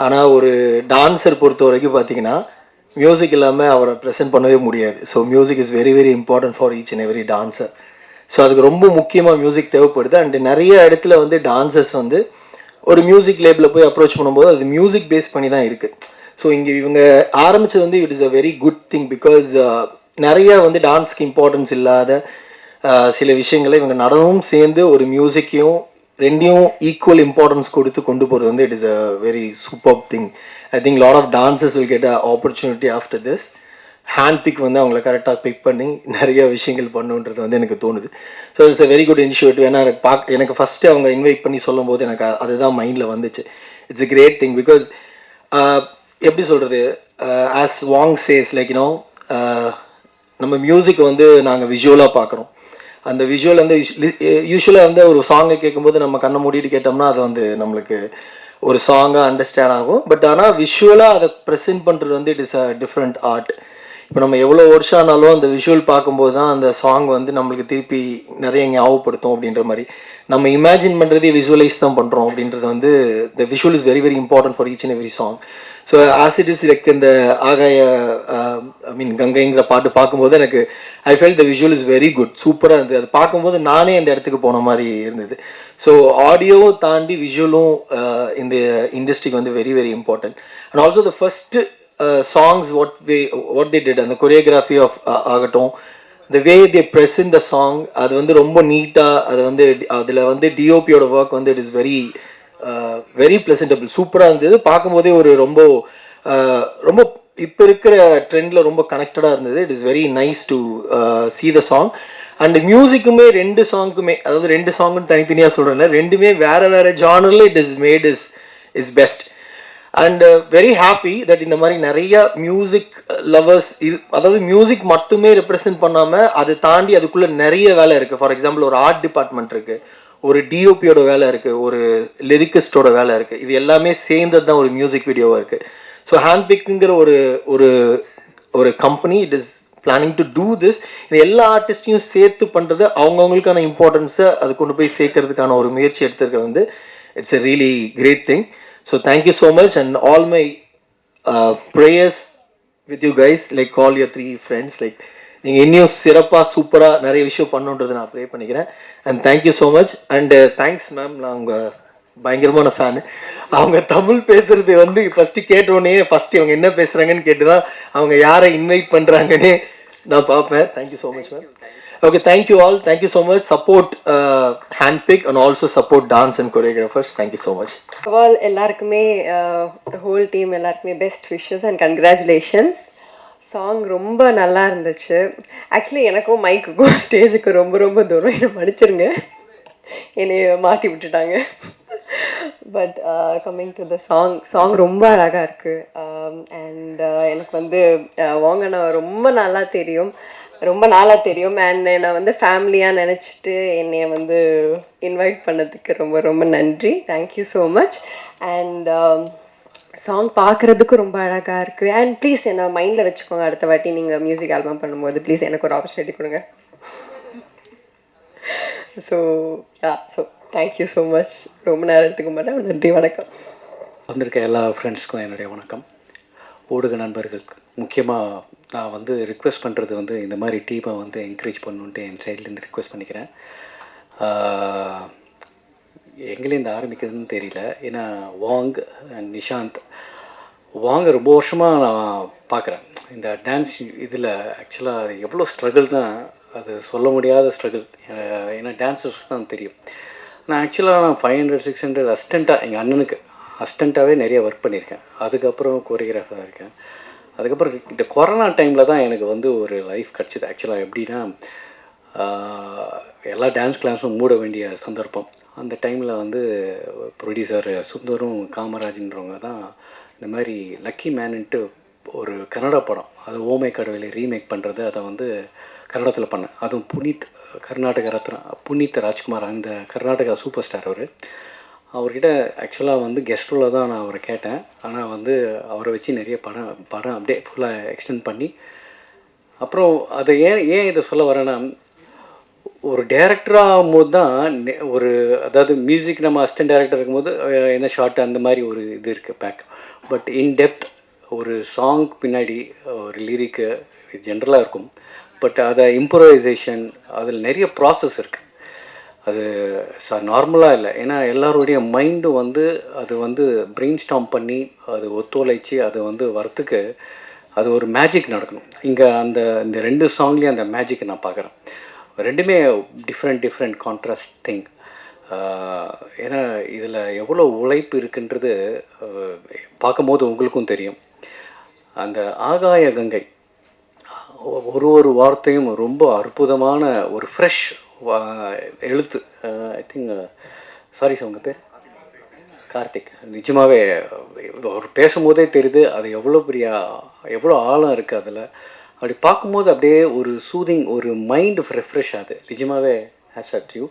ஆனால் ஒரு டான்ஸர் பொறுத்த வரைக்கும் பார்த்தீங்கன்னா மியூசிக் இல்லாமல் அவரை ப்ரெசென்ட் பண்ணவே முடியாது. So music is very very important for each and every dancer. So அதுக்கு ரொம்ப முக்கியமாக மியூசிக் தேவைப்படுது. அண்டு நிறைய இடத்துல வந்து டான்சர்ஸ் வந்து ஒரு மியூசிக் லேபிளில் போய் அப்ரோச் பண்ணும்போது அது மியூசிக் பேஸ் பண்ணி தான் இருக்குது. ஸோ இங்கே இவங்க ஆரம்பித்தது வந்து it is a very good thing. Because நிறைய வந்து டான்ஸ்க்கு இம்பார்ட்டன்ஸ் இல்லாத சில விஷயங்களை இவங்க நடனமும் சேர்ந்து ஒரு மியூசிக்கையும் ரெண்டையும் ஈக்குவல் இம்பார்ட்டன்ஸ் கொடுத்து கொண்டு போகிறது வந்து it is a very super thing. I think lot of dancers will get a opportunity after this. Handpick வந்து அவங்கள கரெக்டாக பிக் பண்ணி நிறைய விஷயங்கள் பண்ணுன்றது வந்து எனக்கு தோணுது. So it's a very good initiative. ஏன்னா எனக்கு ஃபஸ்ட்டு அவங்க இன்வைட் பண்ணி சொல்லும் போது எனக்கு அதுதான் மைண்டில் வந்துச்சு. It's a great thing. Because எப்படி சொல்கிறது, as Wang says like you know நம்ம மியூசிக் வந்து நாங்கள் விஷுவலாக பார்க்குறோம். அந்த விஷுவல் வந்து யூஸ்வலாக வந்து ஒரு சாங்கை கேட்கும்போது நம்ம கண்ணை மூடிட்டு கேட்டோம்னா அது வந்து நம்மளுக்கு ஒரு சாங்காக அண்டர்ஸ்டாண்ட் ஆகும். பட் ஆனால் விஷுவலாக அதை ப்ரெசென்ட் பண்ணுறது வந்து it is a different art. இப்போ நம்ம எவ்வளோ வருஷம் ஆனாலும் அந்த விஷுவல் பார்க்கும்போது தான் அந்த சாங் வந்து நம்மளுக்கு திருப்பி நிறைய ஞாபகப்படுத்தும். அப்படின்ற மாதிரி நம்ம இமேஜின் பண்ணுறதே விஷுவலைஸ் தான் பண்ணுறோம். அப்படின்றது வந்து த visual is very very important for each and every song. So as it is like இந்த ஆகாய ஐ மீன் கங்கைங்கிற பாட்டு பார்க்கும்போது எனக்கு I felt the visual is very good, சூப்பராக இருந்தது. அது பார்க்கும்போது நானே அந்த இடத்துக்கு போன மாதிரி இருந்தது. ஸோ ஆடியோவும் தாண்டி விஷுவலும் இந்த இண்டஸ்ட்ரிக்கு வந்து very very important. And also the first songs what they did, and the choreography of ஆகட்டும், the way they present the song, அது வந்து ரொம்ப நீட்டாக அது வந்து அதில் வந்து டிஓபியோட ஒர்க் வந்து இட் இஸ் வெரி வெரி ப்ளசன்டபிள், சூப்பராக இருந்தது. பார்க்கும்போதே ஒரு ரொம்ப ரொம்ப இப்போ இருக்கிற ட்ரெண்டில் ரொம்ப கனெக்டடாக இருந்தது. It is very nice to see the song. And மியூசிக்குமே ரெண்டு சாங்குமே, அதாவது ரெண்டு சாங்குன்னு தனித்தனியாக சொல்கிறேன், ரெண்டுமே வேறு வேறு ஜானரில் it is made is best. And very happy that இந்த மாதிரி நிறைய மியூசிக் லவர்ஸ் அதாவது மியூசிக் மட்டுமே ரெப்ரசென்ட் பண்ணாமல் அதை தாண்டி அதுக்குள்ளே நிறைய வேலை இருக்குது. ஃபார் எக்ஸாம்பிள் ஒரு ஆர்ட் டிபார்ட்மெண்ட் இருக்குது, ஒரு டிஓபியோட வேலை இருக்குது, ஒரு லிரிக்கிஸ்டோட வேலை இருக்குது. இது எல்லாமே சேர்ந்தது தான் ஒரு மியூசிக் வீடியோவாக இருக்குது. ஸோ ஹேண்ட் பிக்குங்கிற ஒரு company it is planning to do this. இது எல்லா ஆர்டிஸ்டையும் சேர்த்து பண்ணுறது, அவங்கவுங்களுக்கான இம்பார்ட்டன்ஸை அது கொண்டு போய் சேர்க்கறதுக்கான ஒரு முயற்சி எடுத்துருக்க வந்து it's a really great thing. So thank you so much, and all my prayers with you guys, like all your three friends, like நீங்கள் இன்னும் சிறப்பாக சூப்பராக நிறைய விஷயம் பண்ணுன்றது நான் ப்ரே பண்ணிக்கிறேன். And thank you so much. And thanks ma'am, நான் உங்கள் பயங்கரமான ஃபேனு. அவங்க தமிழ் பேசுகிறது வந்து ஃபஸ்ட்டு கேட்டோடனே ஃபஸ்ட்டு அவங்க என்ன பேசுகிறாங்கன்னு கேட்டு தான் அவங்க யாரை இன்வைட் பண்ணுறாங்கன்னே நான் பார்ப்பேன். Thank you so much ma'am. Okay, thank you all. Thank you so much. Support Handpick and also support dance and choreographers. Thank you so much. All எல்லாருக்குமே the whole team எல்லாருக்குமே best wishes and congratulations. Song ரொம்ப நல்லா இருந்துச்சு. Actually எனக்கும் மைக்குக்கும் ஸ்டேஜுக்கு ரொம்ப ரொம்ப தூரம், என்னை மன்னிச்சிருங்க, என்னை மாட்டி விட்டுட்டாங்க. But coming to the song ரொம்ப அழகாக இருக்குது. அண்ட் எனக்கு வந்து வாங்கண்ணா ரொம்ப நாளாக தெரியும். அண்ட் என்னை வந்து ஃபேமிலியாக நினச்சிட்டு என்னைய வந்து இன்வைட் பண்ணதுக்கு ரொம்ப ரொம்ப நன்றி. Thank you so much. And song பார்க்குறதுக்கு ரொம்ப அழகாக இருக்குது. அண்ட் ப்ளீஸ் என்ன மைண்டில் வச்சுக்கோங்க, அடுத்த வாட்டி நீங்கள் மியூசிக் ஆல்பம் பண்ணும்போது ப்ளீஸ் எனக்கு ஒரு ஆப்பர்ச்சுனிட்டி கொடுங்க. So thank you so much. ரொம்ப நேரத்துக்கு மாட்டேன். நன்றி, வணக்கம். வந்திருக்க எல்லா ஃப்ரெண்ட்ஸ்க்கும் என்னுடைய வணக்கம். ஊடக நண்பர்களுக்கு முக்கியமாக நான் வந்து ரிக்வெஸ்ட் பண்ணுறது வந்து இந்த மாதிரி டீமை வந்து என்கரேஜ் பண்ணணுன்ட்டு என் சைட்லேருந்து ரிக்வெஸ்ட் பண்ணிக்கிறேன். எங்கேருந்து ஆரம்பிக்கிறதுன்னு தெரியல. ஏன்னா வாங் அண்ட் நிஷாந்த், வாங்க ரொம்ப வருஷமாக நான் பார்க்குறேன் இந்த டான்ஸ் இதில். ஆக்சுவலாக எவ்வளோ ஸ்ட்ரகிள்னால் அது சொல்ல முடியாத ஸ்ட்ரகிள். ஏன்னா டான்ஸர்ஸ்க்கு தான் தெரியும். நான் ஆக்சுவலாக 500 600 அசிஸ்டண்ட்டாக எங்கள் அண்ணனுக்கு அசிஸ்டண்ட்டாகவே நிறைய ஒர்க் பண்ணியிருக்கேன். அதுக்கப்புறம் கோரியோகிராஃபராக இருக்கேன். அதுக்கப்புறம் இந்த கொரோனா டைமில் தான் எனக்கு வந்து ஒரு லைஃப் கிடச்சிது. ஆக்சுவலாக எப்படின்னா எல்லா டான்ஸ் கிளாஸும் மூட வேண்டிய சந்தர்ப்பம். அந்த டைமில் வந்து ப்ரொடியூசர் சுந்தரும் காமராஜன்றவங்க தான் இந்த மாதிரி லக்கி மேனுன்ட்டு ஒரு கன்னடா படம், அது ஓமை கடவுளை ரீமேக் பண்ணுறது, அதை வந்து கன்னடத்தில் பண்ணேன். அதுவும் புனித், கர்நாடக ரத்னா புனித் ராஜ்குமார், அந்த கர்நாடகா சூப்பர் ஸ்டார் அவர்கிட்ட ஆக்சுவலாக வந்து கெஸ்ட் ரோலில் தான் நான் அவரை கேட்டேன். ஆனால் வந்து அவரை வச்சு நிறைய படம் அப்படியே ஃபுல்லாக எக்ஸ்டெண்ட் பண்ணி, அப்புறம் அதை ஏன் இதை சொல்ல வரேன்னா, ஒரு டேரக்டராக ஆகும்போது தான் ஒரு, அதாவது மியூசிக் நம்ம அசிஸ்டன்ட் டேரக்டர் இருக்கும்போது என்ன ஷார்ட் அந்த மாதிரி ஒரு இது இருக்குது பேக். பட் இன் டெப்த் ஒரு சாங் பின்னாடி ஒரு லிரிக்கு ஜென்ரலாக இருக்கும். பட் அதை இம்ப்ரோவைசேஷன் அதில் நிறைய ப்ராசஸ் இருக்குது. அது நார்மலாக இல்லை. ஏன்னா எல்லாருடைய மைண்டும் வந்து அது வந்து பிரெயின் ஸ்டாம் பண்ணி அது ஒத்துழைச்சி அது வந்து வரத்துக்கு அது ஒரு மேஜிக் நடக்கணும். இங்கே இந்த 2 சாங்லேயும் அந்த மேஜிக்கை நான் பார்க்குறேன். ரெண்டுமே டிஃப்ரெண்ட் கான்ட்ராஸ்ட் திங். ஏன்னா இதில் எவ்வளோ உழைப்பு இருக்குன்றது பார்க்கும்போது உங்களுக்கும் தெரியும். அந்த ஆகாய கங்கை ஒரு வார்த்தையும் ரொம்ப அற்புதமான ஒரு ஃப்ரெஷ் எழுத்து. ஐ திங்க் சாரி சார் உங்கள் பேர் கார்த்திக். நிஜமாகவே ஒரு பேசும்போதே தெரியுது அது எவ்வளோ ஆழம் இருக்குது அதில். அப்படி பார்க்கும்போது அப்படியே ஒரு சூதிங், ஒரு மைண்டு ரெஃப்ரெஷ் ஆகுது. நிஜமாகவே has at you.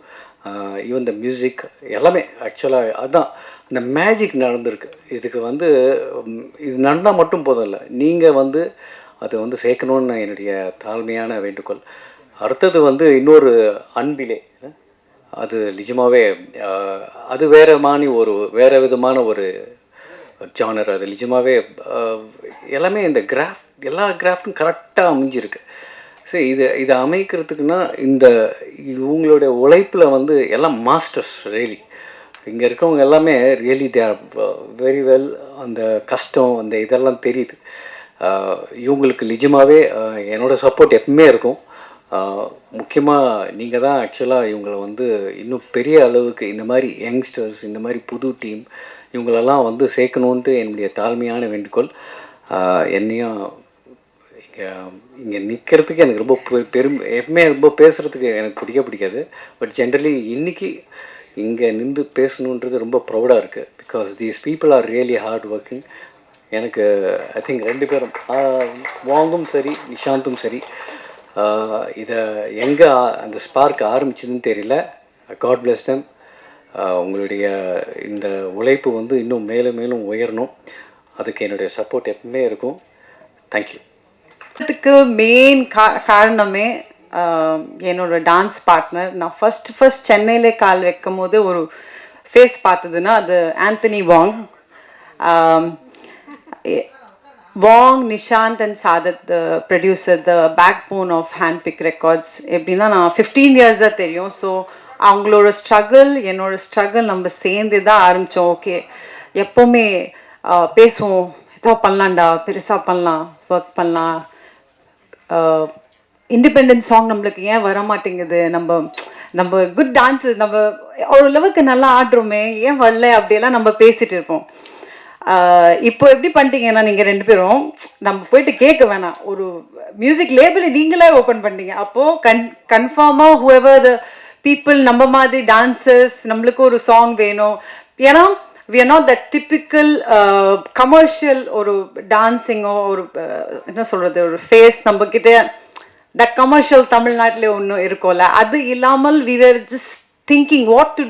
Even the music எல்லாமே ஆக்சுவலாக அதுதான் அந்த மேஜிக் நடந்திருக்கு. இதுக்கு வந்து இது நடந்தால் மட்டும் போதும் இல்லை, நீங்கள் வந்து அதை வந்து சேர்க்கணுன்னு என்னுடைய தாழ்மையான வேண்டுகோள். அடுத்தது வந்து இன்னொரு அன்பிலே, அது நிஜமாகவே அது வேறு விதமான ஒரு ஜானர். அது நிஜமாகவே எல்லாமே இந்த எல்லா கிராஃப்டும் கரெக்டாக அமைஞ்சிருக்கு. சரி, இதை அமைக்கிறதுக்குன்னா இவங்களுடைய உழைப்பில் வந்து எல்லாம் மாஸ்டர்ஸ் ரியலி. இங்கே இருக்கவங்க எல்லாமே really they are very well. அந்த கஷ்டம் அந்த இதெல்லாம் தெரியுது. இவங்களுக்கு நிஜமாகவே என்னோடய சப்போர்ட் எப்பவுமே இருக்கும். முக்கியமாக நீங்கள் தான் ஆக்சுவலாக இவங்களை வந்து இன்னும் பெரிய அளவுக்கு இந்த மாதிரி யங்ஸ்டர்ஸ், இந்த மாதிரி புது டீம் இவங்களெல்லாம் வந்து சேர்க்கணுன்ட்டு என்னுடைய தாழ்மையான வேண்டுகோள். என்னையும் இங்கே நிற்கிறதுக்கு எனக்கு ரொம்ப எப்பவுமே ரொம்ப பேசுகிறதுக்கு எனக்கு பிடிக்காது. பட் ஜென்ரலி இன்றைக்கி இங்கே நின்று பேசணுன்றது ரொம்ப ப்ரௌடாக இருக்குது. Because these people are really hard working. எனக்கு ஐ திங்க் 2 பேரும் வாங்கும் சரி நிஷாந்தும் சரி, இதை எங்கே அந்த ஸ்பார்க் ஆரம்பிச்சதுன்னு தெரியல. God bless them. உங்களுடைய இந்த உழைப்பு வந்து இன்னும் மேலும் மேலும் உயரணும். அதுக்கு என்னுடைய சப்போர்ட் எப்பவுமே இருக்கும். தேங்க்யூ. இதுக்கு மெயின் காரணமே என்னோட டான்ஸ் பார்ட்னர். நான் ஃபர்ஸ்ட் சென்னையிலே கால் வைக்கும் போது ஒரு ஃபேஸ் பார்த்ததுன்னா அது Anthony Wang. Wang, Nishanth and Sadath, the producer, the backbone of Handpick Records. எப்படின்னா நான் 15 இயர்ஸாக தெரியும். ஸோ அவங்களோட ஸ்ட்ரகிள் என்னோட ஸ்ட்ரகிள் நம்ம சேர்ந்து தான் ஆரம்பித்தோம். ஓகே, எப்போவுமே பேசுவோம், ஏதோ பண்ணலாம்டா, பெருசாக பண்ணலாம், ஒர்க் பண்ணலாம். இண்டிபெண்டன்ட் சாங் நம்மளுக்கு ஏன் வர மாட்டேங்குது, நம்ம குட் டான்ஸு நம்ம ஓரளவுக்கு நல்லா ஆடுறோமே, ஏன் வரல, அப்படியெல்லாம் நம்ம பேசிகிட்டு இருப்போம். இப்போ எப்படி பண்ணிட்டீங்கன்னா நீங்கள் 2 பேரும் நம்ம போயிட்டு கேட்க வேணாம், ஒரு மியூசிக் லேபிளை நீங்களே ஓப்பன் பண்ணிட்டீங்க. அப்போது கன்ஃபார்மாக ஹூஎவர் த பீப்புள் நம்ம மாதிரி டான்சர்ஸ் நம்மளுக்கு ஒரு சாங் வேணும். ஏன்னா we are not that typical commercial ஒரு டான்ஸிங்கோ ஒரு என்ன சொல்கிறது ஒரு ஃபேஸ் நம்மக்கிட்ட த கமர்ஷியல் தமிழ்நாட்டில் ஒன்று இருக்கும்ல, அது இல்லாமல் we were just thinking what to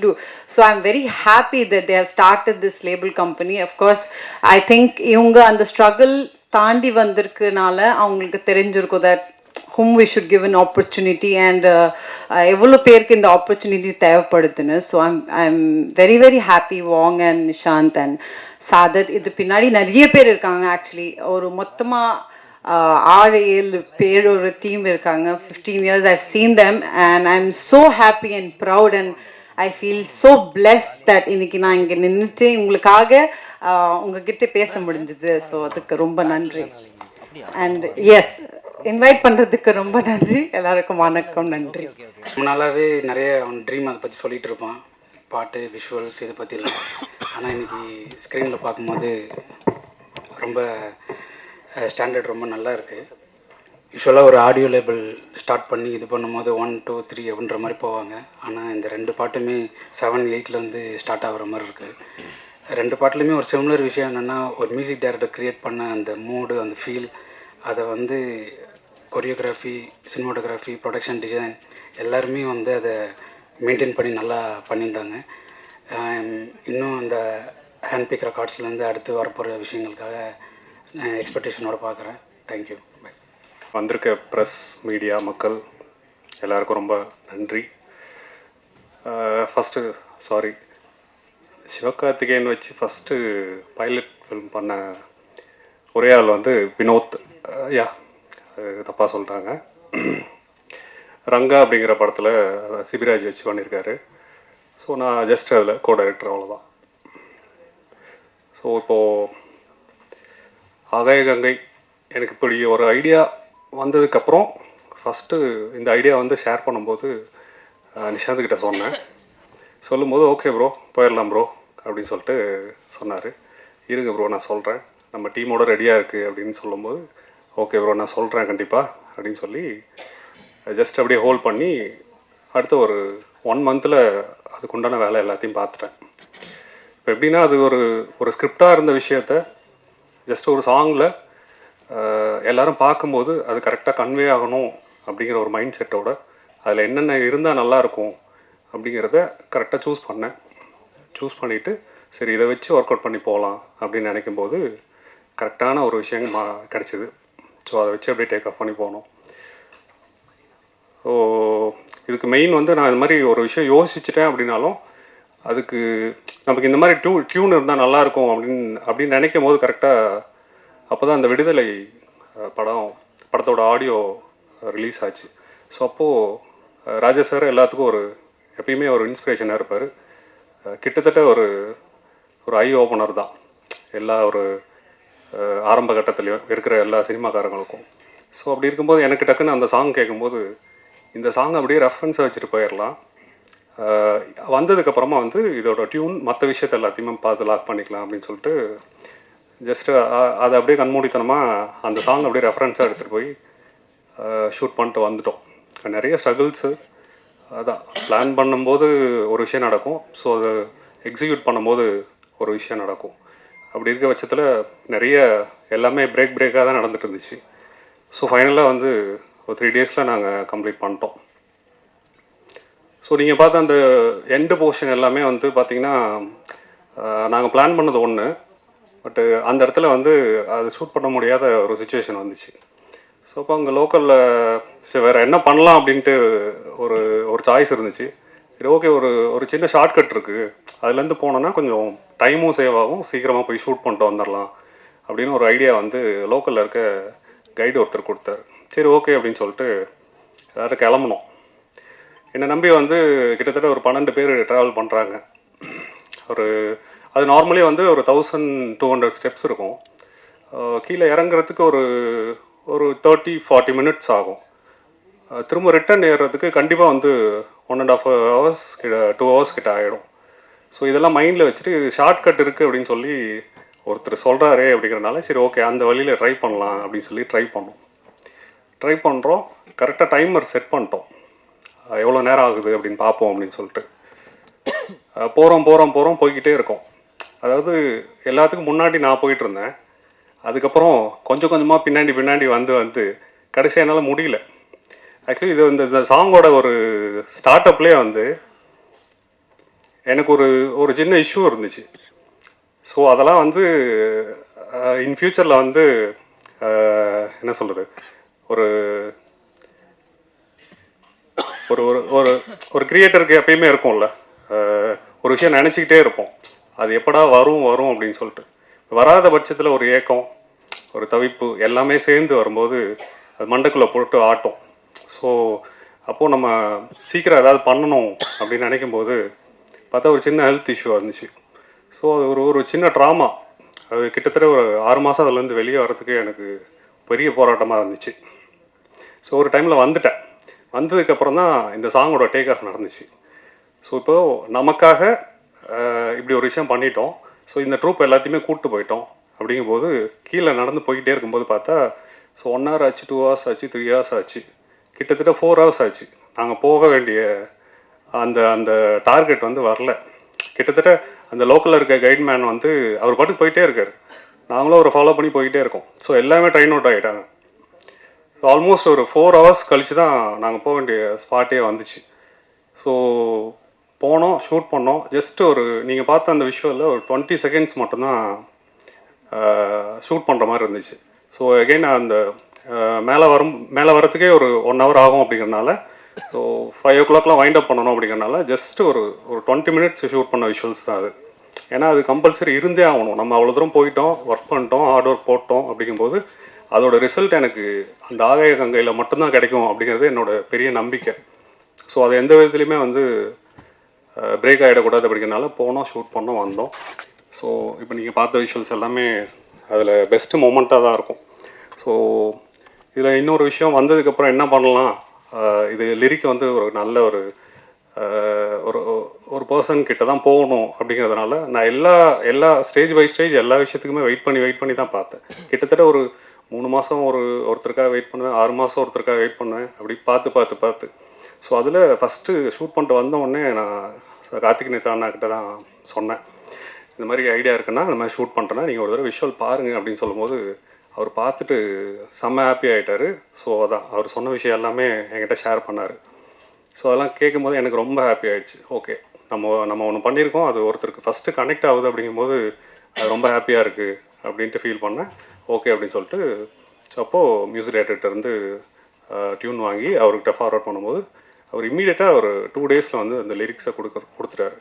do. So I'm very happy that they have started this label company. Of course, I think இவங்க அந்த struggle தாண்டி வந்திருக்கனால அவங்களுக்கு தெரிஞ்சிருக்கும் that whom we should give an opportunity and எவ்வளோ பேருக்கு இந்த opportunity தேவைப்படுதுன்னு. So I'm very very happy Wong and Nishant and Sadat. இது பின்னாடி நிறைய பேர் இருக்காங்க ஆக்சுவலி. ஒரு மொத்தமாக 6-7 பேர் ஒரு டீம் இருக்காங்க. 15 years I've seen them and I'm so happy and proud and I feel so blessed that இன்னைக்கு நான் இங்கே நின்றுட்டு உங்களுக்காக உங்ககிட்ட பேச முடிஞ்சது. ஸோ அதுக்கு ரொம்ப நன்றி. அண்ட் எஸ், இன்வைட் பண்ணுறதுக்கு ரொம்ப நன்றி. எல்லாருக்கும் வணக்கம், நன்றி. ரொம்ப நாளாகவே நிறைய அவன் ட்ரீம் அதை பற்றி சொல்லிகிட்டு இருப்பான், பாட்டு விஷுவல்ஸ் இதை பற்றிலாம். ஆனால் இன்றைக்கி ஸ்க்ரீனில் பார்க்கும்போது ரொம்ப ஸ்டாண்டர்ட் ரொம்ப நல்லா இருக்குது. யூஸ்வலாக ஒரு ஆடியோ லேபிள் ஸ்டார்ட் பண்ணி இது பண்ணும்போது 1, 2, 3 அப்படின்ற மாதிரி போவாங்க. ஆனால் இந்த 2 பாட்டுமே 7, 8 ஸ்டார்ட் ஆகிற மாதிரி இருக்குது. 2 பாட்டுலையுமே ஒரு சிமிலர் விஷயம் என்னென்னா, ஒரு மியூசிக் டைரக்டர் க்ரியேட் பண்ண அந்த மூடு, அந்த ஃபீல், அதை வந்து கொரியோகிராஃபி, சினிமாட்டோகிராஃபி, ப்ரொடக்ஷன் டிசைன் எல்லாருமே வந்து அதை மெயின்டைன் பண்ணி நல்லா பண்ணியிருந்தாங்க. இன்னும் அந்த ஹேண்ட் பிக் ரெக்கார்ட்ஸ்லேருந்து அடுத்து வரப்போகிற விஷயங்களுக்காக எக்ஸ்பெக்டேஷனோட பார்க்குறேன். தேங்க்யூ. பை. வந்திருக்க ப்ரெஸ், மீடியா, மக்கள் எல்லாருக்கும் ரொம்ப நன்றி. ஃபஸ்ட்டு சாரி, சிவகார்த்திகேயன் வச்சு ஃபஸ்ட்டு பைலட் ஃபில்ம் பண்ண ஒரே ஆள் வந்து வினோத். தப்பாக சொல்கிறாங்க. ரங்கா அப்படிங்கிற படத்தில் சிபிராஜ் வச்சு பண்ணியிருக்காரு. ஸோ நான் ஜஸ்ட் அதில் கோ டைரக்டர், அவ்வளோதான். ஸோ இப்போது ஆகாய கங்கை எனக்கு இப்படி ஒரு ஐடியா வந்ததுக்கப்புறம் ஃபஸ்ட்டு இந்த ஐடியா வந்து ஷேர் பண்ணும்போது நிஷாந்த்கிட்ட சொன்னேன். சொல்லும்போது ஓகே ப்ரோ போயிடலாம் ப்ரோ அப்படின்னு சொல்லிட்டு சொன்னார். இருங்க ப்ரோ நான் சொல்கிறேன், நம்ம டீமோட ரெடியாக இருக்குது அப்படின்னு சொல்லும்போது ஓகே ப்ரோ நான் சொல்கிறேன் கண்டிப்பாக அப்படின்னு சொல்லி ஜஸ்ட் அப்படியே ஹோல்ட் பண்ணி அடுத்த ஒரு 1 மந்தில் அதுக்குண்டான வேலை எல்லாத்தையும் பார்த்துட்டேன். இப்போ எப்படின்னா, அது ஒரு ஸ்கிரிப்டாக இருந்த விஷயத்த ஜஸ்ட் ஒரு சாங்கில் எல்லோரும் பார்க்கும்போது அது கரெக்டாக கன்வே ஆகணும் அப்படிங்கிற ஒரு மைண்ட் செட்டோட அதில் என்னென்ன இருந்தால் நல்லாயிருக்கும் அப்படிங்கிறத கரெக்டாக சூஸ் பண்ணிவிட்டு சரி இதை வச்சு ஒர்க் அவுட் பண்ணி போகலாம் அப்படின்னு நினைக்கும்போது கரெக்டான ஒரு விஷயம் கிடச்சிது. ஸோ அதை வச்சு அப்படியே டேக் ஆஃப் பண்ணி போனோம். ஸோ இதுக்கு மெயின் வந்து நான் இந்த மாதிரி ஒரு விஷயம் யோசிச்சுட்டேன் அப்படின்னாலும் அதுக்கு நமக்கு இந்த மாதிரி டியூன் இருந்தால் நல்லாயிருக்கும் அப்படின்னு நினைக்கும் போது கரெக்டாக அப்போ தான் அந்த விடுதலை படத்தோட ஆடியோ ரிலீஸ் ஆச்சு. ஸோ அப்போது ராஜா சார் எல்லாத்துக்கும் எப்பயுமே ஒரு இன்ஸ்பிரேஷனாக இருப்பார். கிட்டத்தட்ட ஒரு ஐ ஓப்பனர் தான் எல்லா ஒரு ஆரம்ப கட்டத்துலேயும் இருக்கிற எல்லா சினிமாக்காரங்களுக்கும். ஸோ அப்படி இருக்கும்போது எனக்கு டக்குன்னு அந்த சாங் கேட்கும்போது இந்த சாங் அப்படியே ரெஃபரன்ஸை வச்சுட்டு போயிடலாம். வந்ததுக்கப்புறமா வந்து இதோட டியூன் மற்ற விஷயத்த எல்லாத்தையுமே பார்த்து லாக் பண்ணிக்கலாம் அப்படின்னு சொல்லிட்டு ஜஸ்ட்டு அதை அப்படியே கண்மூடித்தனமாக அந்த சாங் அப்படியே ரெஃபரன்ஸாக எடுத்துகிட்டு போய் ஷூட் பண்ணிட்டு வந்துட்டோம். நிறைய ஸ்ட்ரகிள்ஸு, அதான் பிளான் பண்ணும்போது ஒரு விஷயம் நடக்கும், ஸோ அதை எக்ஸிக்யூட் பண்ணும்போது ஒரு விஷயம் நடக்கும். அப்படி இருக்க பட்சத்தில் நிறைய எல்லாமே பிரேக்காக தான் நடந்துட்டு இருந்துச்சு. ஸோ ஃபைனலாக வந்து ஒரு 3 டேஸில் நாங்கள் கம்ப்ளீட் பண்ணிட்டோம். ஸோ நீங்கள் பார்த்த அந்த எண்டு போர்ஷன் எல்லாமே வந்து பார்த்திங்கன்னா நாங்கள் பிளான் பண்ணது ஒன்று, பட்டு அந்த இடத்துல வந்து அது ஷூட் பண்ண முடியாத ஒரு சுச்சுவேஷன் வந்துச்சு. ஸோ அப்போ அங்கே லோக்கலில் வேறு என்ன பண்ணலாம் அப்படின்ட்டு ஒரு சாய்ஸ் இருந்துச்சு. சரி ஓகே, ஒரு சின்ன ஷார்ட்கட் இருக்குது, அதுலேருந்து போனோன்னா கொஞ்சம் டைமும் சேவ் ஆகும், சீக்கிரமாக போய் ஷூட் பண்ணிட்டு வந்துடலாம் அப்படின்னு ஒரு ஐடியா வந்து லோக்கலில் இருக்க கைடு ஒருத்தர் கொடுத்தாரு. சரி ஓகே அப்படின்னு சொல்லிட்டு எல்லோரும் கிளம்புனோம். என்னை நம்பி வந்து கிட்டத்தட்ட ஒரு 12 பேர் ட்ராவல் பண்ணுறாங்க. அது நார்மலி வந்து ஒரு 1200 ஸ்டெப்ஸ் இருக்கும். கீழே இறங்குறதுக்கு ஒரு 30-40 மினிட்ஸ் ஆகும். திரும்ப ரிட்டர்ன் ஏறுறதுக்கு கண்டிப்பாக வந்து 1.5 hours 2 hours கிட்ட ஆகிடும். ஸோ இதெல்லாம் மைண்டில் வச்சுட்டு இது ஷார்ட்கட் இருக்குது அப்படின்னு சொல்லி ஒருத்தர் சொல்கிறாரே அப்படிங்கிறனால சரி ஓகே அந்த வழியில் ட்ரை பண்ணலாம் அப்படின்னு சொல்லி ட்ரை பண்ணுறோம். கரெக்டாக டைமர் செட் பண்ணிட்டோம், எவ்வளோ நேரம் ஆகுது அப்படின்னு பார்ப்போம் அப்படின்னு சொல்லிட்டு போகிறோம் போய்கிட்டே இருக்கோம். அதாவது எல்லாத்துக்கும் முன்னாடி நான் போயிட்டு இருந்தேன், அதுக்கப்புறம் கொஞ்சம் கொஞ்சமாக பின்னாடி வந்து கடைசி என்னால் முடியல. ஆக்சுவலி இது இந்த சாங்கோட ஒரு ஸ்டார்ட் அப்லேயே வந்து எனக்கு ஒரு ஒரு சின்ன இஷ்யூ இருந்துச்சு. ஸோ அதெல்லாம் வந்து இன் ஃப்யூச்சரில் வந்து என்ன சொல்கிறது, ஒரு ஒரு ஒரு ஒரு கிரியேட்டருக்கு எப்பயுமே இருக்கும்ல, ஒரு விஷயம் நினச்சிக்கிட்டே இருப்போம், அது எப்படா வரும் வரும் அப்படின்னு சொல்லிட்டு. வராத பட்சத்தில் ஒரு ஏக்கம், ஒரு தவிப்பு எல்லாமே சேர்ந்து வரும்போது அது மண்டைக்குள்ளே போட்டு ஆட்டும். ஸோ அப்போது நம்ம சீக்கிரம் ஏதாவது பண்ணணும் அப்படின்னு நினைக்கும்போது பார்த்தா ஒரு சின்ன ஹெல்த் இஷ்யூ இருந்துச்சு. ஸோ அது ஒரு ஒரு சின்ன ட்ராமா. அது கிட்டத்தட்ட ஒரு 6 மாதம் அதுலேருந்து வெளியே வரதுக்கு எனக்கு பெரிய போராட்டமாக இருந்துச்சு. ஸோ ஒரு டைமில் வந்துட்டேன். வந்ததுக்கப்புறம் தான் இந்த சாங்கோட டேக் ஆஃப் நடந்துச்சு. ஸோ இப்போது நமக்காக இப்படி ஒரு விஷயம் பண்ணிட்டோம். ஸோ இந்த ட்ரூப் எல்லாத்தையுமே கூப்பிட்டு போயிட்டோம். அப்படிங்கும்போது கீழே நடந்து போய்கிட்டே இருக்கும்போது பார்த்தா ஸோ 1 hour ஆச்சு, 2 hours ஆச்சு, 3 hours ஆச்சு, கிட்டத்தட்ட 4 hours ஆச்சு. நாங்கள் போக வேண்டிய அந்த அந்த டார்கெட் வந்து வரல. கிட்டத்தட்ட அந்த லோக்கலில் இருக்க கைட்மேன் வந்து அவர் பாட்டுக்கு போயிட்டே இருக்கார், நாங்களும் அவரை ஃபாலோ பண்ணி போய்கிட்டே இருக்கோம். ஸோ எல்லாமே ட்ரைன் அவுட் ஆகிட்டாங்க. ஆல்மோஸ்ட் ஒரு 4 hours கழித்து தான் நாங்கள் போக வேண்டிய ஸ்பாட்டே வந்துச்சு. ஸோ போனோம், ஷூட் பண்ணோம். ஜஸ்ட் ஒரு நீங்கள் பார்த்த அந்த விஷுவலில் ஒரு 20 seconds மட்டும்தான் ஷூட் பண்ணுற மாதிரி இருந்துச்சு. ஸோ அகெயின் அந்த மேலே வரத்துக்கே ஒரு 1 hour ஆகும் அப்படிங்கிறனால, ஸோ 5 o'clock வைண்ட் அப் பண்ணணும் அப்படிங்கிறனால ஜஸ்ட் ஒரு 20 minutes ஷூட் பண்ண விஷுவல்ஸ் தான் அது. ஏன்னா அது கம்பல்சரி இருந்தே ஆகணும். நம்ம அவ்வளோ தூரம் போயிட்டோம், ஒர்க் பண்ணிட்டோம், ஹார்ட் ஒர்க் போட்டோம் அப்படிங்கும்போது அதோட ரிசல்ட் எனக்கு அந்த ஆகாய கங்கையில் மட்டும்தான் கிடைக்கும் அப்படிங்கிறது என்னோட பெரிய நம்பிக்கை. ஸோ அது எந்த விதத்துலையுமே வந்து பிரேக் ஆகிடக்கூடாது அப்படிங்கிறனால போனோம், ஷூட் பண்ணோம், வந்தோம். ஸோ இப்போ நீங்கள் பார்த்த விஷுவல்ஸ் எல்லாமே அதில் பெஸ்ட்டு மொமெண்ட்டாக தான் இருக்கும். ஸோ இதில் இன்னொரு விஷயம், வந்ததுக்கப்புறம் என்ன பண்ணலாம், இது லிரிக் வந்து ஒரு நல்ல ஒரு ஒரு பர்சன் கிட்ட தான் போகணும் அப்படிங்கிறதுனால நான் எல்லா ஸ்டேஜ் பை ஸ்டேஜ் எல்லா விஷயத்துக்குமே வெயிட் பண்ணி தான் பார்த்தேன். கிட்டத்தட்ட ஒரு 3 மாதம் ஒருத்தருக்காக வெயிட் பண்ணுவேன், 6 மாதம் ஒருத்தருக்காக வெயிட் பண்ணுவேன், அப்படி பார்த்து. ஸோ அதில் ஃபஸ்ட்டு ஷூட் பண்ணிட்டு வந்த உடனே நான் கார்த்திக் நேதா அண்ணா கிட்ட தான் சொன்னேன், இந்த மாதிரி ஐடியா இருக்குன்னா இந்த மாதிரி ஷூட் பண்ணுறேன்னா நீங்கள் ஒரு தடவை விஷுவல் பாருங்கள் அப்படின்னு சொல்லும்போது அவர் பார்த்துட்டு செம்ம ஹாப்பி ஆகிட்டார். ஸோ அதான் அவர் சொன்ன விஷயம் எல்லாமே என்கிட்ட ஷேர் பண்ணார். ஸோ அதெல்லாம் கேட்கும்போது எனக்கு ரொம்ப ஹாப்பி ஆகிடுச்சு. ஓகே, நம்ம ஒன்று பண்ணியிருக்கோம், அது ஒருத்தருக்கு ஃபஸ்ட்டு கனெக்ட் ஆகுது அப்படிங்கும்போது அது ரொம்ப ஹாப்பியாக இருக்குது அப்படின்ட்டு ஃபீல் பண்ணேன். ஓகே அப்படின்னு சொல்லிட்டு ஸோ அப்போது மியூசிக் டைரக்டர்கிட்ட டியூன் வாங்கி அவர்கிட்ட ஃபார்வர்ட் பண்ணும்போது அவர் இம்மீடியட்டாக ஒரு 2 days வந்து அந்த லிரிக்ஸை கொடுத்துட்டாரு.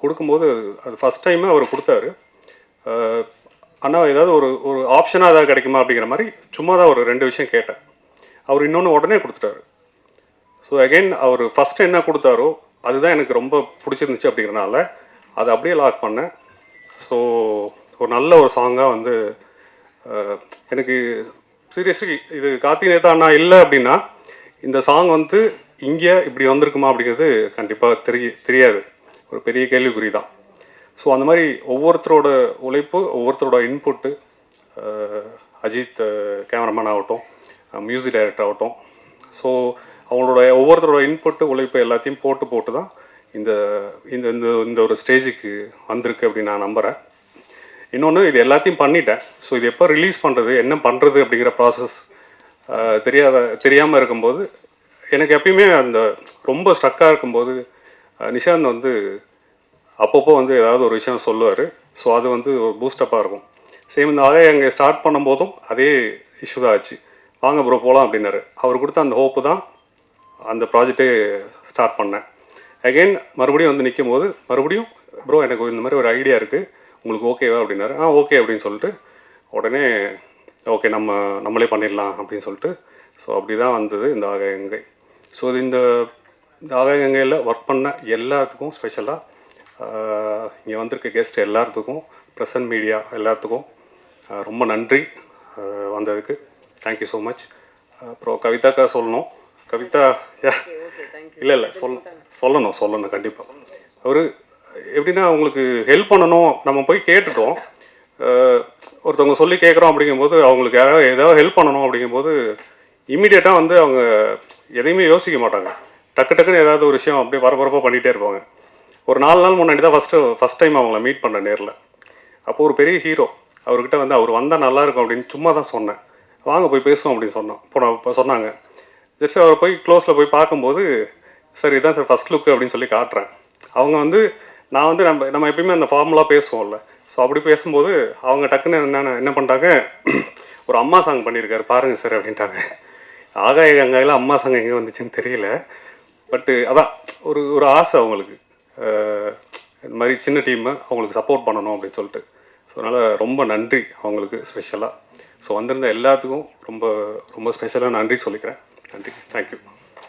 கொடுக்கும்போது அது ஃபஸ்ட் டைமே அவர் கொடுத்தாரு. ஆனால் ஏதாவது ஒரு ஆப்ஷனாக ஏதாவது கிடைக்குமா அப்படிங்கிற மாதிரி சும்மா தான் ஒரு 2 விஷயம் கேட்டேன். அவர் இன்னொன்று உடனே கொடுத்துட்டாரு. ஸோ அகெயின் அவர் ஃபஸ்ட்டு என்ன கொடுத்தாரோ அதுதான் எனக்கு ரொம்ப பிடிச்சிருந்துச்சு அப்படிங்கிறனால அதை அப்படியே லாக் பண்ணேன். ஸோ ஒரு நல்ல ஒரு சாங்காக வந்து எனக்கு சீரியஸ்லி இது கார்த்திக் நேதா அண்ணா இல்லை அப்படின்னா இந்த சாங் வந்து இங்கே இப்படி வந்திருக்குமா அப்படிங்கிறது கண்டிப்பாக தெரியாது, ஒரு பெரிய கேள்விக்குறி தான். ஸோ அந்த மாதிரி ஒவ்வொருத்தரோட உழைப்பு, ஒவ்வொருத்தரோட இன்புட்டு, அஜித் கேமராமேன் ஆகட்டும், மியூசிக் டைரக்டர் ஆகட்டும், ஸோ அவங்களோட ஒவ்வொருத்தரோட இன்புட்டு உழைப்பு எல்லாத்தையும் போட்டு தான் இந்த இந்த இந்த ஒரு ஸ்டேஜுக்கு வந்திருக்கு அப்படின்னு நான் நம்புகிறேன். இன்னொன்று, இது எல்லாத்தையும் பண்ணிட்டேன். ஸோ இது எப்போ ரிலீஸ் பண்ணுறது, என்ன பண்ணுறது அப்படிங்கிற ப்ராசஸ் தெரியாமல் இருக்கும்போது எனக்கு எப்பயுமே அந்த ரொம்ப ஸ்ட்ரக்காக இருக்கும்போது நிஷாந்த் வந்து அப்பப்போ வந்து ஏதாவது ஒரு விஷயம் சொல்லுவார். ஸோ அது வந்து ஒரு பூஸ்டப்பாக இருக்கும். சேம் இந்த ஆகாய அங்கே ஸ்டார்ட் பண்ணும்போதும் அதே இஷ்யூ தான் ஆச்சு. வாங்க ப்ரோ போகலாம் அப்படின்னாரு. அவர் கொடுத்த அந்த ஹோப்பு தான் அந்த ப்ராஜெக்டே ஸ்டார்ட் பண்ணேன். அகெயின் மறுபடியும் வந்து நிற்கும் போது மறுபடியும் ப்ரோ எனக்கு இந்த மாதிரி ஒரு ஐடியா இருக்குது, உங்களுக்கு ஓகேவா அப்படின்னாரு. ஓகே அப்படின்னு சொல்லிட்டு உடனே ஓகே நம்மளே பண்ணிடலாம் அப்படின்னு சொல்லிட்டு ஸோ அப்படி தான் வந்தது இந்த ஆகாயங்கை. ஸோ இது இந்த ஆகாயங்கையில் ஒர்க் பண்ண எல்லாத்துக்கும் ஸ்பெஷலாக இங்கே வந்திருக்க கெஸ்ட் எல்லாத்துக்கும், ப்ரெசன்ட் மீடியா எல்லாத்துக்கும் ரொம்ப நன்றி வந்ததுக்கு. Thank you so much. அப்புறம் கவிதாக்கா சொல்லணும். கவிதா இல்லை சொல்லணும் கண்டிப்பாக. அவர் எப்படின்னா உங்களுக்கு ஹெல்ப் பண்ணணும், நம்ம போய் கேட்டுட்டோம், ஒருத்தவங்க சொல்லி கேட்குறோம் அப்படிங்கும்போது அவங்களுக்கு யாராவது ஏதாவது ஹெல்ப் பண்ணணும் அப்படிங்கும்போது இம்மீடியட்டாக வந்து அவங்க எதையுமே யோசிக்க மாட்டாங்க. டக்குன்னு ஏதாவது ஒரு விஷயம் அப்படியே பரபரப்பாக பண்ணிகிட்டே இருப்பாங்க. ஒரு 4 நாள் முன்னாடி தான் ஃபஸ்ட் டைம் அவங்கள மீட் பண்ண நேரில். அப்போது ஒரு பெரிய ஹீரோ அவர்கிட்ட வந்து அவர் வந்தால் நல்லாயிருக்கும் அப்படின்னு சும்மா தான் சொன்னேன். வாங்க போய் பேசுவோம் அப்படின்னு இப்போ சொன்னாங்க. ஜஸ்ட் அவர் போய் க்ளோஸில் போய் பார்க்கும்போது சார் இதுதான் சார் ஃபஸ்ட் லுக்கு அப்படின்னு சொல்லி காட்டுறேன். அவங்க வந்து நான் வந்து நம்ம எப்பயுமே அந்த ஃபார்முலாக பேசுவோம்ல, ஸோ அப்படி பேசும்போது அவங்க டக்குன்னு என்ன பண்ணிட்டாங்க, ஒரு அம்மா சாங் பண்ணியிருக்காரு பாருங்கள் சார் அப்படின்ட்டாங்க. ஆகாய கங்காயில் அம்மா சாங் எங்கே வந்துச்சுன்னு தெரியல, பட்டு அதான் ஒரு ஆசை அவங்களுக்கு, இந்த மாதிரி சின்ன டீமு அவங்களுக்கு சப்போர்ட் பண்ணணும் அப்படின்னு சொல்லிட்டு. ஸோ அதனால் ரொம்ப நன்றி அவங்களுக்கு ஸ்பெஷலாக. ஸோ வந்திருந்த எல்லாத்துக்கும் ரொம்ப ரொம்ப ஸ்பெஷலாக நன்றி சொல்லிக்கிறேன். நன்றி, தேங்க்யூ.